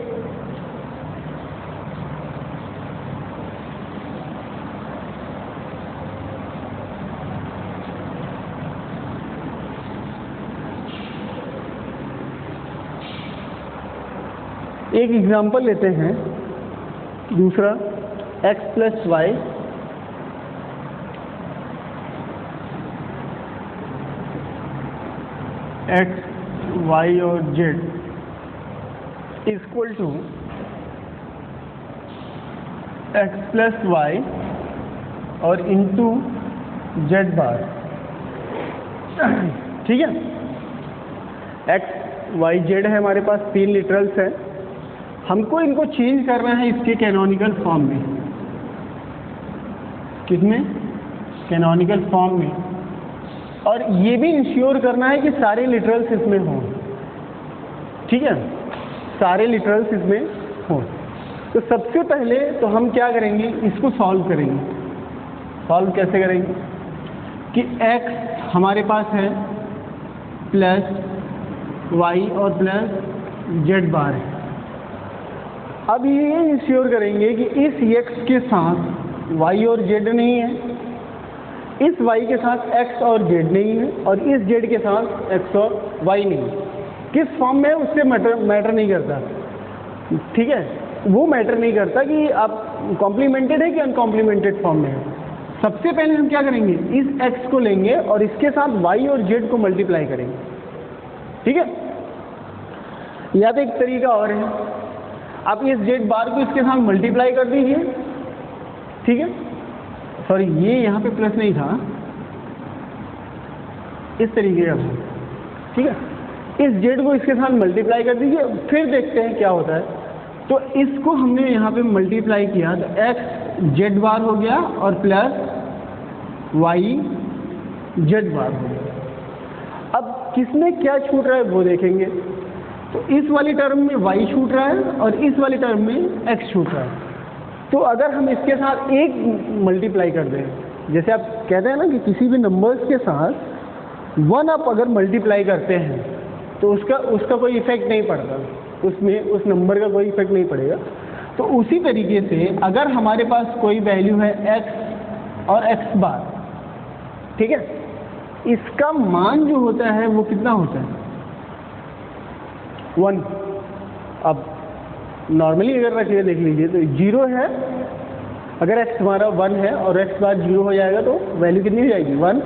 एक एग्जांपल लेते हैं, दूसरा x plus Y X Y और Z equal to X plus Y और इंटू जेड बार। ठीक है, एक्स वाई जेड है हमारे पास, तीन लिटरल्स हैं, हमको इनको चेंज करना है इसके कैनोनिकल फॉर्म में। किसमें? कैनोनिकल फॉर्म में। और ये भी इंश्योर करना है कि सारे लिटरल्स इसमें हों। ठीक है, सारे लिटरल्स इसमें हों। तो सबसे पहले तो हम क्या करेंगे, इसको सॉल्व करेंगे। सॉल्व कैसे करेंगे कि x हमारे पास है प्लस y और प्लस z बार है। अब ये इंश्योर करेंगे कि इस x के साथ y और z नहीं है, इस y के साथ x और z नहीं है, और इस z के साथ x और y नहीं है। किस फॉर्म में है उससे मैटर नहीं करता। ठीक है, वो मैटर नहीं करता कि आप कॉम्प्लीमेंटेड है कि अनकॉम्प्लीमेंटेड फॉर्म में है। सबसे पहले हम क्या करेंगे, इस x को लेंगे और इसके साथ y और z को मल्टीप्लाई करेंगे। ठीक है, या तो एक तरीका और है, आप इस z बार को इसके साथ मल्टीप्लाई कर दीजिए। ठीक है, सॉरी ये यहाँ पे प्लस नहीं था, इस तरीके का। ठीक है, इस z को इसके साथ मल्टीप्लाई कर दीजिए, फिर देखते हैं क्या होता है। तो इसको हमने यहाँ पे मल्टीप्लाई किया तो x z बार हो गया और प्लस y z बार हो गया। अब किसमें क्या छूट रहा है वो देखेंगे। तो इस वाली टर्म में y छूट रहा है और इस वाली टर्म में x छूट रहा है। तो अगर हम इसके साथ एक मल्टीप्लाई कर दें, जैसे आप कहते हैं ना कि किसी भी नंबर्स के साथ 1 आप अगर मल्टीप्लाई करते हैं तो उसका कोई इफेक्ट नहीं पड़ता, उसमें उस नंबर का कोई इफेक्ट नहीं पड़ेगा। तो उसी तरीके से अगर हमारे पास कोई वैल्यू है x और x बार, ठीक है, इसका मान जो होता है वो कितना होता है, 1। अब नॉर्मली अगर रखिए देख लीजिए तो 0 है, अगर x हमारा 1 है और x बार 0 हो जाएगा तो वैल्यू कितनी हो जाएगी, 1।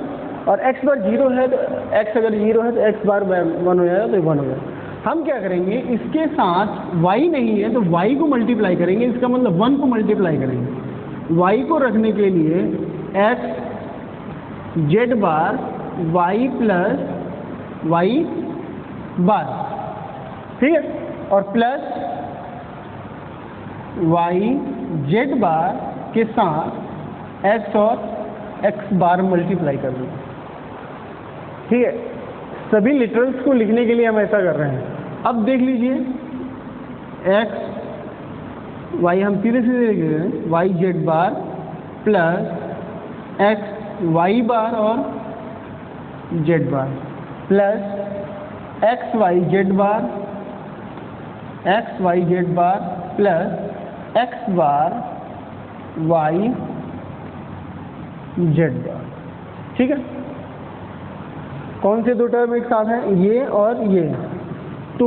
और x बार 0 है तो x अगर 0 है तो x बार 1 हो जाएगा तो 1 हो जाएगा। हम क्या करेंगे, इसके साथ y नहीं है तो y को मल्टीप्लाई करेंगे, इसका मतलब 1 को मल्टीप्लाई करेंगे। y को रखने के लिए x z बार y प्लस y बार, ठीक है, और प्लस y z बार के साथ x और x बार मल्टीप्लाई कर देंगे। ठीक है, सभी लिटरल्स को लिखने के लिए हम ऐसा कर रहे हैं। अब देख लीजिए x y हम सीधे सीधे लिख रहे हैं, y z बार प्लस x y बार और z बार प्लस x y z बार प्लस x बार y z बार। ठीक है, कौन से दो टर्म एक साथ हैं, ये और ये। तो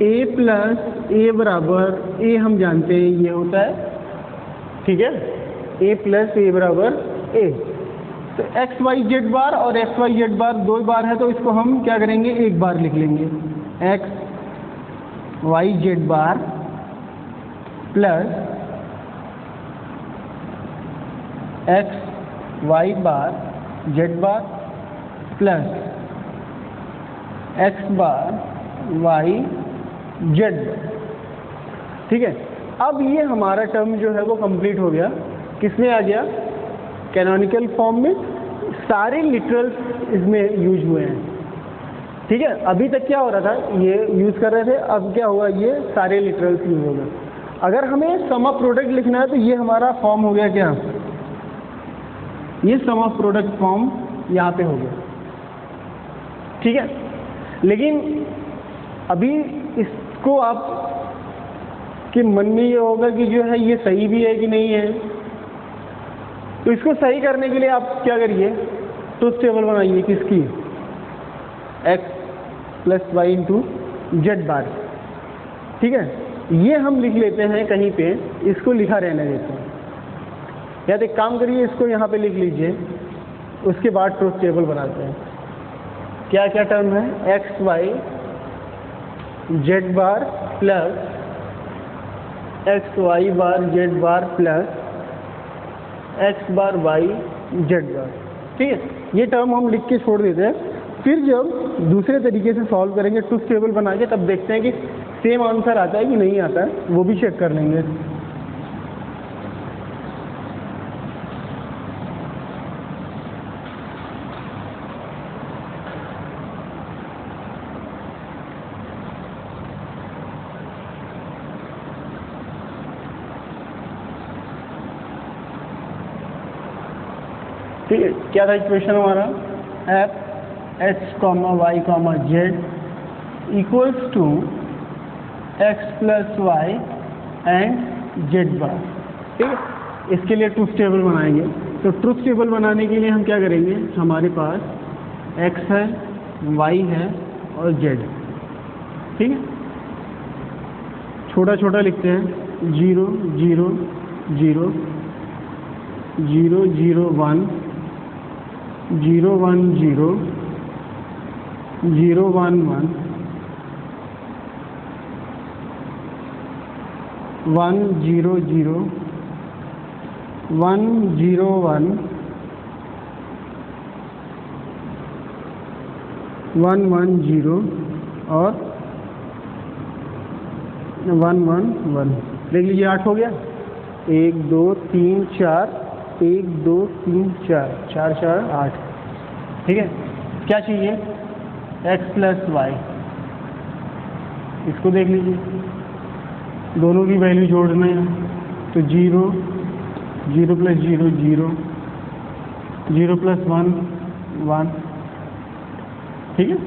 a प्लस a बराबर a हम जानते हैं ये होता है, ठीक है, a प्लस a बराबर a। तो x y z बार और x y z बार दो बार है तो इसको हम क्या करेंगे, एक बार लिख लेंगे, x y z बार प्लस x y बार z बार प्लस x बार y z। ठीक है, अब ये हमारा टर्म जो है वो कंप्लीट हो गया। किसमें आ गया, कैनोनिकल फॉर्म में। सारे लिटरल्स इसमें यूज हुए हैं। ठीक है, अभी तक क्या हो रहा था, ये यूज़ कर रहे थे, अब क्या हुआ, ये सारे लिटरल्स यूज हो गए। अगर हमें सम ऑफ प्रोडक्ट लिखना है तो ये हमारा फॉर्म हो गया, क्या, ये सम ऑफ प्रोडक्ट फॉर्म यहाँ पे हो गया। ठीक है, लेकिन अभी इसको आप के मन में ये होगा कि जो है ये सही भी है कि नहीं है। तो इसको सही करने के लिए आप क्या करिए, ट्रुथ टेबल बनाइए, किसकी, x plus Y into Z bar. ठीक है, ये हम लिख लेते हैं कहीं पे, इसको लिखा रहने देते हैं। या तो एक काम करिए, इसको यहाँ पे लिख लीजिए, उसके बाद ट्रुथ टेबल बनाते हैं। क्या क्या टर्म है? एक्स वाई जेड बार प्लस एक्स वाई बार जेड बार प्लस एक्स बार वाई जेड बार। ठीक है, ये टर्म हम लिख के छोड़ देते हैं। फिर जब दूसरे तरीके से सॉल्व करेंगे ट्रुथ टेबल बना के, तब देखते हैं कि सेम आंसर आता है कि नहीं आता है, वो भी चेक कर लेंगे। ठीक है, क्या था इक्वेशन हमारा? F X comma Y comma Z equals to X plus Y and Z bar. ठीक है, इसके लिए ट्रुथ टेबल बनाएंगे। तो ट्रुथ टेबल बनाने के लिए हम क्या करेंगे? हमारे पास एक्स है, वाई है और जेड। ठीक है, छोटा छोटा लिखते हैं, 0 0 0 0 0 1 0 1 0 0 1 1 1 0 0 1 0 1 1 1 0 और 1 1 1। देख लीजिए, 8 हो गया। 1 2 3 4 1 2 3 4 4 4 8। ठीक है, क्या चाहिए? X plus y. इसको देख लीजिए, दोनों की वैल्यू जोड़ना है। तो 0 0 प्लस 0 0 0 प्लस 1 1। ठीक है,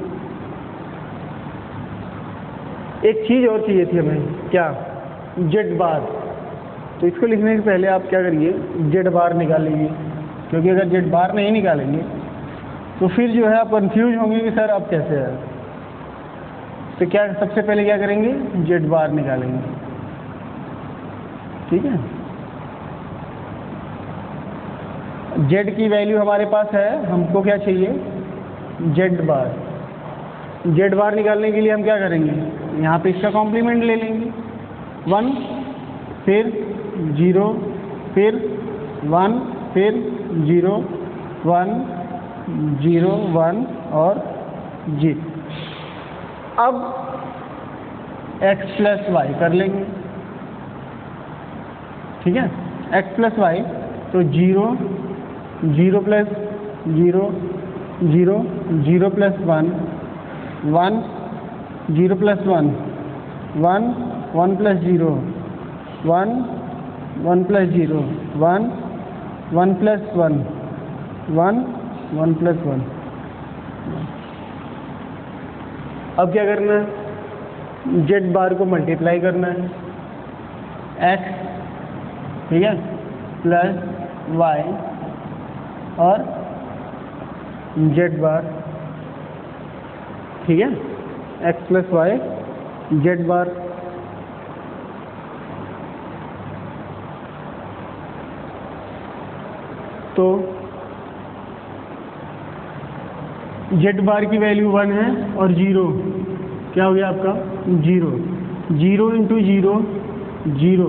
एक चीज़ और चाहिए थी हमें, क्या? जेड बार। तो इसको लिखने से पहले आप क्या करिए? जेड बार निकाल लीजिए, क्योंकि अगर जेड बार नहीं निकालेंगे तो फिर जो है आप कंफ्यूज होंगे कि सर आप कैसे है। तो क्या सबसे पहले क्या करेंगे? जेड बार निकालेंगे। ठीक है, जेड की वैल्यू हमारे पास है, हमको क्या चाहिए? जेड बार। जेड बार निकालने के लिए हम क्या करेंगे? यहाँ पे इसका कॉम्प्लीमेंट ले लेंगे, 1 फिर 0 फिर 1 फिर 0 1 0 1 और 0। अब x प्लस वाई कर लेंगे। ठीक है, x प्लस वाई, तो 0 0 plus 0 0 0 plus 1 1 0 plus 1 1 1 plus 0 1 1 plus 0 1 1 plus 1 1 1 plus 1। अब क्या करना है? जेड बार को मल्टीप्लाई करना है, x, ठीक है, प्लस y और जेड बार। ठीक है, x प्लस वाई जेड बार। तो जेड बार की वैल्यू 1 है और 0 क्या हो गया आपका? 0 0 इंटू 0 0।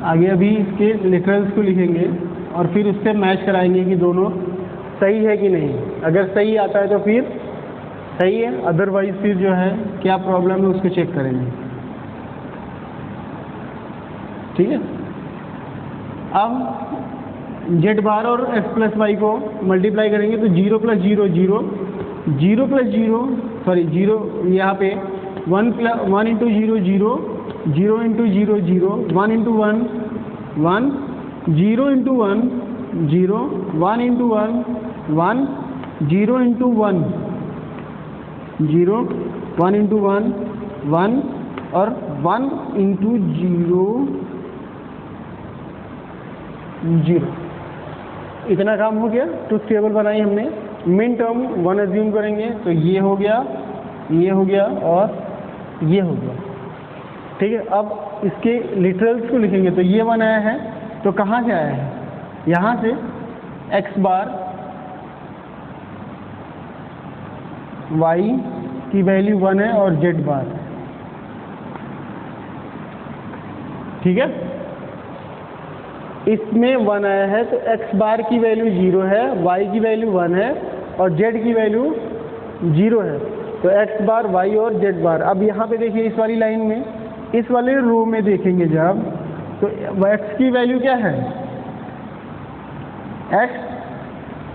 आगे अभी इसके लिटरल्स को लिखेंगे और फिर उससे मैच कराएंगे कि दोनों सही है कि नहीं। अगर सही आता है तो फिर सही है, अदरवाइज फिर जो है क्या प्रॉब्लम है उसको चेक करेंगे। ठीक है, अब जेड बार और एक्स प्लस वाई को मल्टीप्लाई करेंगे तो 0 प्लस 0 0 0 प्लस 0 सॉरी 0 यहाँ पे 1 into 0 0 0 into 0 0 1 into 1 1 0 into 1 0 1 into 1 1 0 into 1 0 1 into 1 1 और 1 इंटू 0 0। इतना काम हो गया। ट्रुथ टेबल बनाई हमने। मिन टर्म 1 अज्यूम करेंगे तो ये हो गया और ये हो गया, ठीक है। अब इसके लिटरल्स को लिखेंगे तो ये 1 आया है, तो कहाँ से आया है, यहाँ से x बार y की वैल्यू 1 है और z बार, ठीक है। इसमें 1 आया है तो x बार की वैल्यू 0 है, y की वैल्यू 1 है और z की वैल्यू 0 है, तो x बार y और z बार। अब यहाँ पे देखिए इस वाली लाइन में, इस वाले रो में देखेंगे जब, तो x की वैल्यू क्या है, x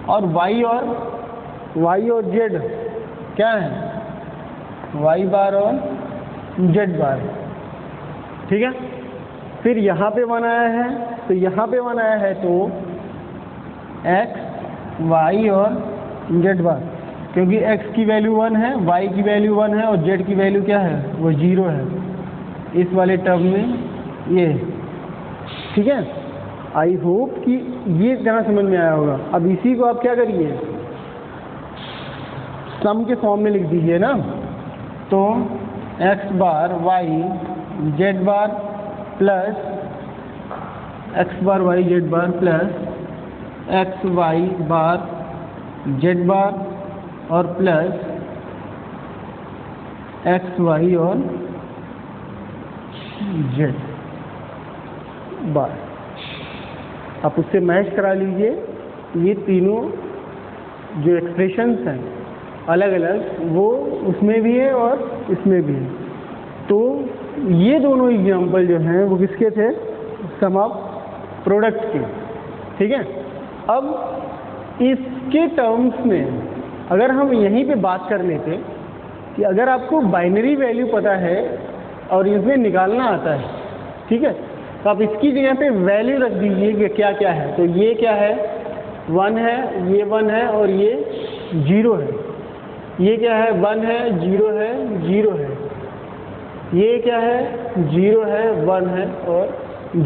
और y और z क्या है, y बार और z बार, ठीक है। फिर यहाँ पे 1 आया है, तो यहाँ पे 1 आया है तो x y और z बार, क्योंकि x की वैल्यू 1 है, y की वैल्यू 1 है और z की वैल्यू क्या है, वो 0 है इस वाले टर्म में, ये, ठीक है। आई होप कि ये ज़रा समझ में आया होगा। अब इसी को आप क्या करिए, सम के फॉर्म में लिख दीजिए ना, तो x बार y z बार प्लस x बार y z बार प्लस x y बार z बार और प्लस x y और z बार, आप उससे मैच करा लीजिए। ये तीनों जो एक्सप्रेशंस हैं अलग अलग, वो उसमें भी है और इसमें भी है। तो ये दोनों एग्जाम्पल जो हैं वो किसके थे, सम ऑफ प्रोडक्ट के, ठीक है। अब इसके टर्म्स में अगर हम यहीं पे बात कर लेते कि अगर आपको बाइनरी वैल्यू पता है और इसमें निकालना आता है, ठीक है, तो आप इसकी जगह पे वैल्यू रख दीजिए कि क्या क्या है। तो ये क्या है, 1 है, ये 1 है और ये 0 है। ये क्या है, 1 है, 0 है, 0 है। ये क्या है, 0 है, 1 है और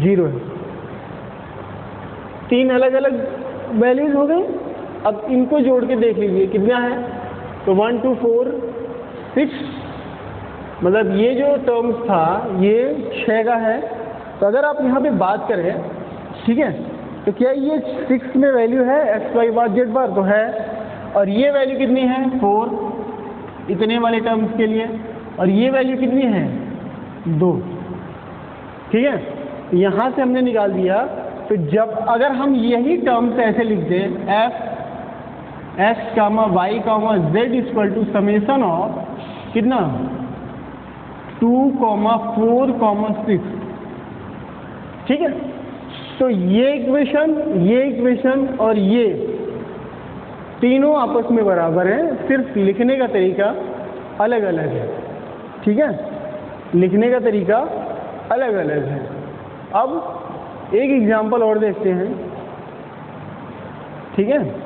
0 है। 3 अलग अलग वैल्यूज हो गई। अब इनको जोड़ के देख लीजिए कितना है, तो 1 2 4 6, मतलब ये जो टर्म्स था ये 6 का है। तो अगर आप यहाँ पे बात करें, ठीक है, तो क्या ये 6 में वैल्यू है x y बार z बार, तो है। और ये वैल्यू कितनी है, 4 इतने वाले टर्म्स के लिए, और ये वैल्यू कितनी है, 2, ठीक है। यहाँ से हमने निकाल दिया। तो जब अगर हम यही टर्म्स ऐसे लिख दें, f x y z equal to summation of कितना 2 4 6, ठीक है। तो ये इक्वेशन और ये तीनों आपस में बराबर हैं, सिर्फ लिखने का तरीका अलग अलग है, ठीक है। लिखने का तरीका अलग अलग है। अब एक एग्जांपल और देखते हैं, ठीक है।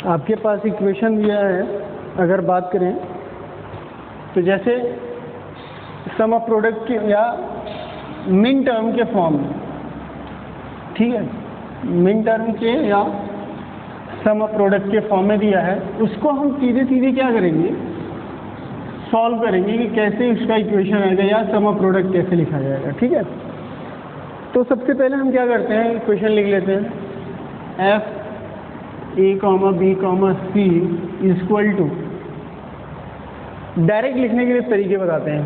आपके पास इक्वेशन दिया है, अगर बात करें तो जैसे सम ऑफ प्रोडक्ट के या मिन टर्म के फॉर्म में, ठीक है, मिन टर्म के या सम ऑफ प्रोडक्ट के फॉर्म में दिया है, उसको हम सीधे सीधे क्या करेंगे, सॉल्व करेंगे कि कैसे उसका इक्वेशन आएगा या सम ऑफ प्रोडक्ट कैसे लिखा जाएगा, ठीक है। तो सबसे पहले हम क्या करते हैं, इक्वेशन लिख लेते हैं, f a, b, c equal to, direct लिखने के लिए तरीके बताते हैं,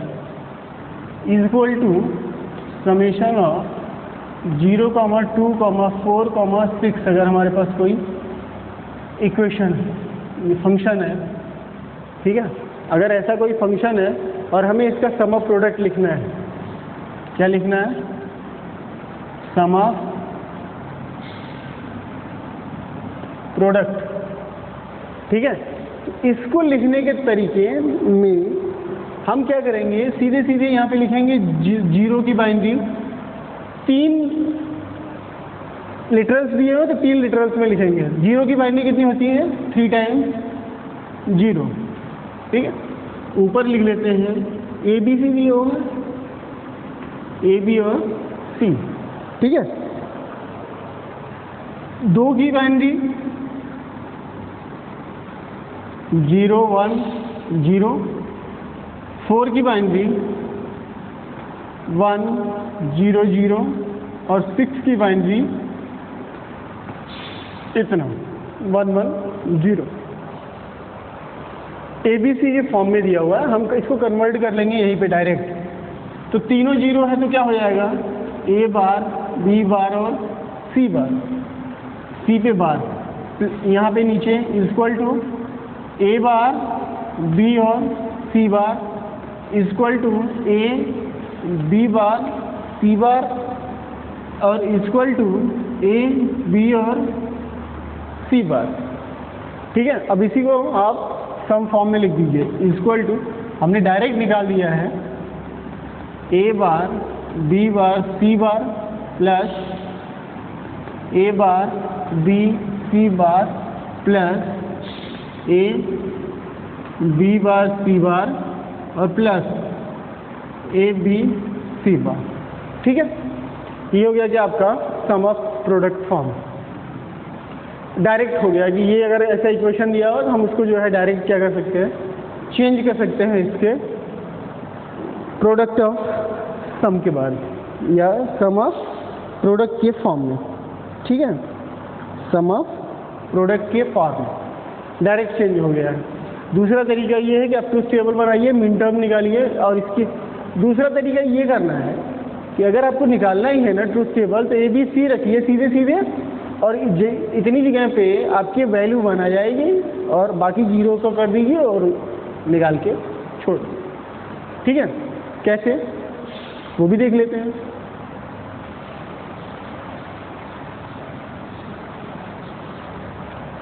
इक्वल टू समेशन ऑफ 0, 2, 4, 6, अगर हमारे पास कोई इक्वेशन फंक्शन है, ठीक है, अगर ऐसा कोई फंक्शन है और हमें इसका सम ऑफ प्रोडक्ट लिखना है, क्या लिखना है? सम ऑफ प्रोडक्ट, ठीक है। तो इसको लिखने के तरीके में हम क्या करेंगे, सीधे सीधे यहाँ पे लिखेंगे जीरो की बाइनरी, 3 लिटरल्स दिए हो तो 3 लिटरल्स में लिखेंगे। जीरो की बाइनरी कितनी होती है? 3 टाइम्स 0, ठीक है। ऊपर लिख लेते हैं ए बी सी दिए होगा, ए बी और सी, ठीक है। 2 की बाइनरी 0 1 0, 4 की बाइनरी 1 0 0 और 6 की बाइनरी इतना 1 1 0। ABC के फॉर्म में दिया हुआ है, हम इसको कन्वर्ट कर लेंगे यहीं पे डायरेक्ट। तो तीनों 0 है तो क्या हो जाएगा? A बार, B बार और C बार, C पे बार, यहाँ पे नीचे equal to A bar, B और C bar equal to A B bar C bar और इक्वल टू A B और C बार, ठीक है। अब इसी को आप सम फॉर्म में लिख दीजिए, इक्वल टू, हमने डायरेक्ट निकाल दिया है A bar B bar C bar plus A bar B C bar plus A B bar C bar और plus A B C bar, ठीक है। ये हो गया कि आपका सम ऑफ प्रोडक्ट फॉर्म डायरेक्ट हो गया कि ये अगर ऐसा इक्वेशन दिया हो तो हम उसको जो है डायरेक्ट क्या कर सकते हैं, चेंज कर सकते हैं इसके प्रोडक्ट ऑफ सम के बाद या सम ऑफ प्रोडक्ट के फॉर्म में, ठीक है। सम ऑफ प्रोडक्ट के फॉर्म में डायरेक्ट चेंज हो गया है। दूसरा तरीका ये है कि आप ट्रूथ टेबल बनाइए, मिन टर्म निकालिए और इसकी दूसरा तरीका ये करना है कि अगर आपको निकालना ही है ना ट्रूथ टेबल तो ए बी सी रखिए सीधे सीधे और इतनी जगह पे आपकी वैल्यू 1 आ जाएगी और बाकी 0 को कर दीजिए और निकाल के छोड़ दीजिए, ठीक है। कैसे वो भी देख लेते हैं।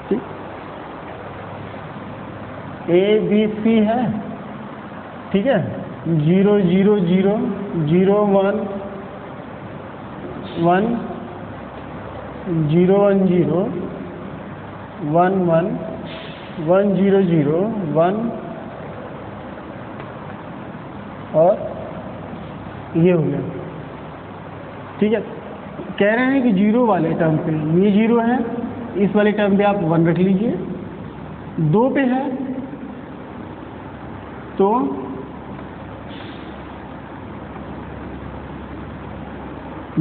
ठीक, ए बी सी है, ठीक है। 0 0 0 0 1 1 0 1 0 1 1 1 0 0 1 और ये हो गया, ठीक है। कह रहे हैं कि 0 वाले टर्म पे ये 0 है, इस वाले टर्म पे आप 1 रख लीजिए। 2 पे है तो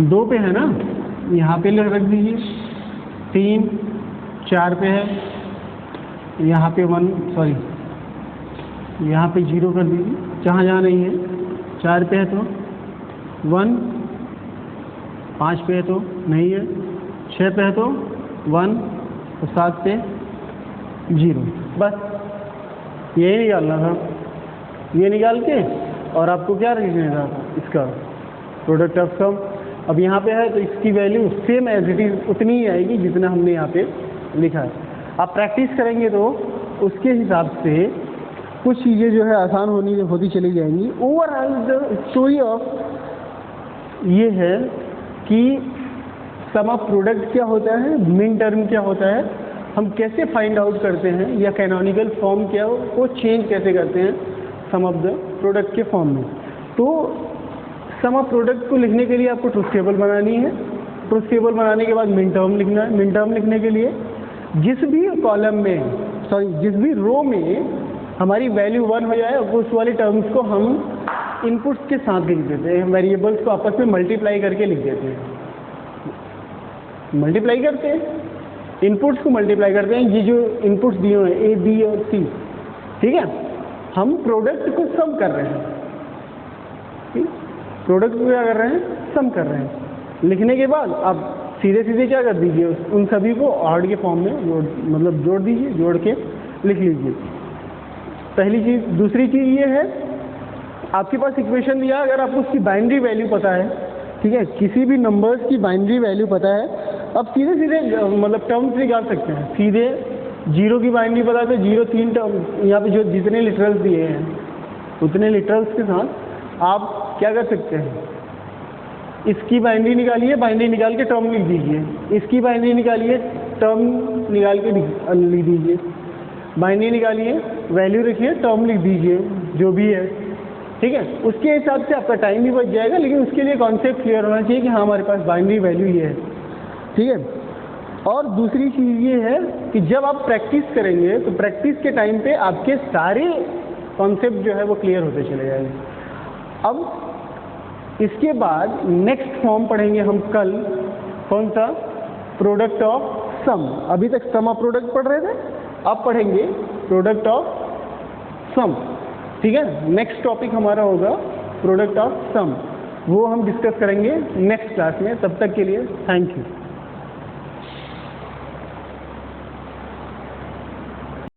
2 पे है ना, यहाँ पे रख दीजिए। 3 4 पे है, यहाँ पे 1 सॉरी यहाँ पे 0 कर दीजिए जहाँ जहाँ नहीं है। 4 पे है तो 1, 5 पे है तो नहीं है, 6 पे है तो 1 और 7 पे 0। बस यही निकालना था, ये निकाल के और आपको क्या लिखना था इसका प्रोडक्ट ऑफ सम। अब यहाँ पे है तो इसकी value same as it is उतनी ही आएगी जितना हमने यहाँ पे लिखा है। आप प्रैक्टिस करेंगे तो उसके हिसाब से कुछ चीज़ें जो है आसान होती चली जाएंगी। ओवरऑल द स्टोरी ऑफ ये है कि सम ऑफ प्रोडक्ट क्या होता है, मिन टर्म क्या होता है, हम कैसे फाइंड आउट करते हैं या कैनोनिकल फॉर्म क्या हो वो चेंज कैसे करते हैं सम ऑफ द प्रोडक्ट के फॉर्म में। तो सम ऑफ प्रोडक्ट को लिखने के लिए आपको ट्रूथ टेबल बनानी है। ट्रूथ टेबल बनाने के बाद मिन टर्म लिखना है। मिन टर्म लिखने के लिए जिस भी कॉलम में जिस भी रो में हमारी वैल्यू 1 हो जाए उस वाले टर्म्स को हम इनपुट्स के साथ लिख देते हैं, वेरिएबल्स को आपस में मल्टीप्लाई करके लिख देते हैं। मल्टीप्लाई करते हैं, इनपुट्स को मल्टीप्लाई करते हैं। ये जो इनपुट्स दिए हुए हैं ए बी और सी, ठीक है, हम प्रोडक्ट को सम कर रहे हैं। ठीक, प्रोडक्ट को क्या कर रहे हैं, सम कर रहे हैं। लिखने के बाद आप सीधे सीधे क्या कर दीजिए, उन सभी को ऑड के फॉर्म में जोड़ दीजिए, जोड़ के लिख लीजिए। पहली चीज़। दूसरी चीज़ ये है, आपके पास इक्वेशन दिया, अगर आपको उसकी बाइनरी वैल्यू पता है, ठीक है, किसी भी नंबर्स की बाइनरी वैल्यू पता है, आप सीधे सीधे मतलब टर्म्स निकाल सकते हैं। सीधे 0 की बाइनरी पता है तो 0 3 टर्म यहाँ पे जो जितने लिटरल्स दिए हैं उतने लिटरल्स के साथ आप क्या कर सकते हैं, इसकी बाइनरी निकालिए, बाइनरी निकाल के टर्म लिख दीजिए, इसकी बाइनरी निकालिए, टर्म निकाल के लिख दीजिए, बाइनरी निकालिए, वैल्यू रखिए, टर्म लिख दीजिए, जो भी है, ठीक है। उसके हिसाब से आपका टाइम भी बच जाएगा, लेकिन उसके लिए कॉन्सेप्ट क्लियर होना चाहिए कि हाँ हमारे पास बाइनरी वैल्यू ये है, ठीक है। और दूसरी चीज़ ये है कि जब आप प्रैक्टिस करेंगे तो प्रैक्टिस के टाइम पे आपके सारे कॉन्सेप्ट जो है वो क्लियर होते चले जाएंगे। अब इसके बाद नेक्स्ट फॉर्म पढ़ेंगे हम कल, कौन सा, प्रोडक्ट ऑफ सम। अभी तक सम ऑफ प्रोडक्ट पढ़ रहे थे, अब पढ़ेंगे प्रोडक्ट ऑफ सम, ठीक है। नेक्स्ट टॉपिक हमारा होगा प्रोडक्ट ऑफ सम, वो हम डिस्कस करेंगे नेक्स्ट क्लास में। तब तक के लिए थैंक यू।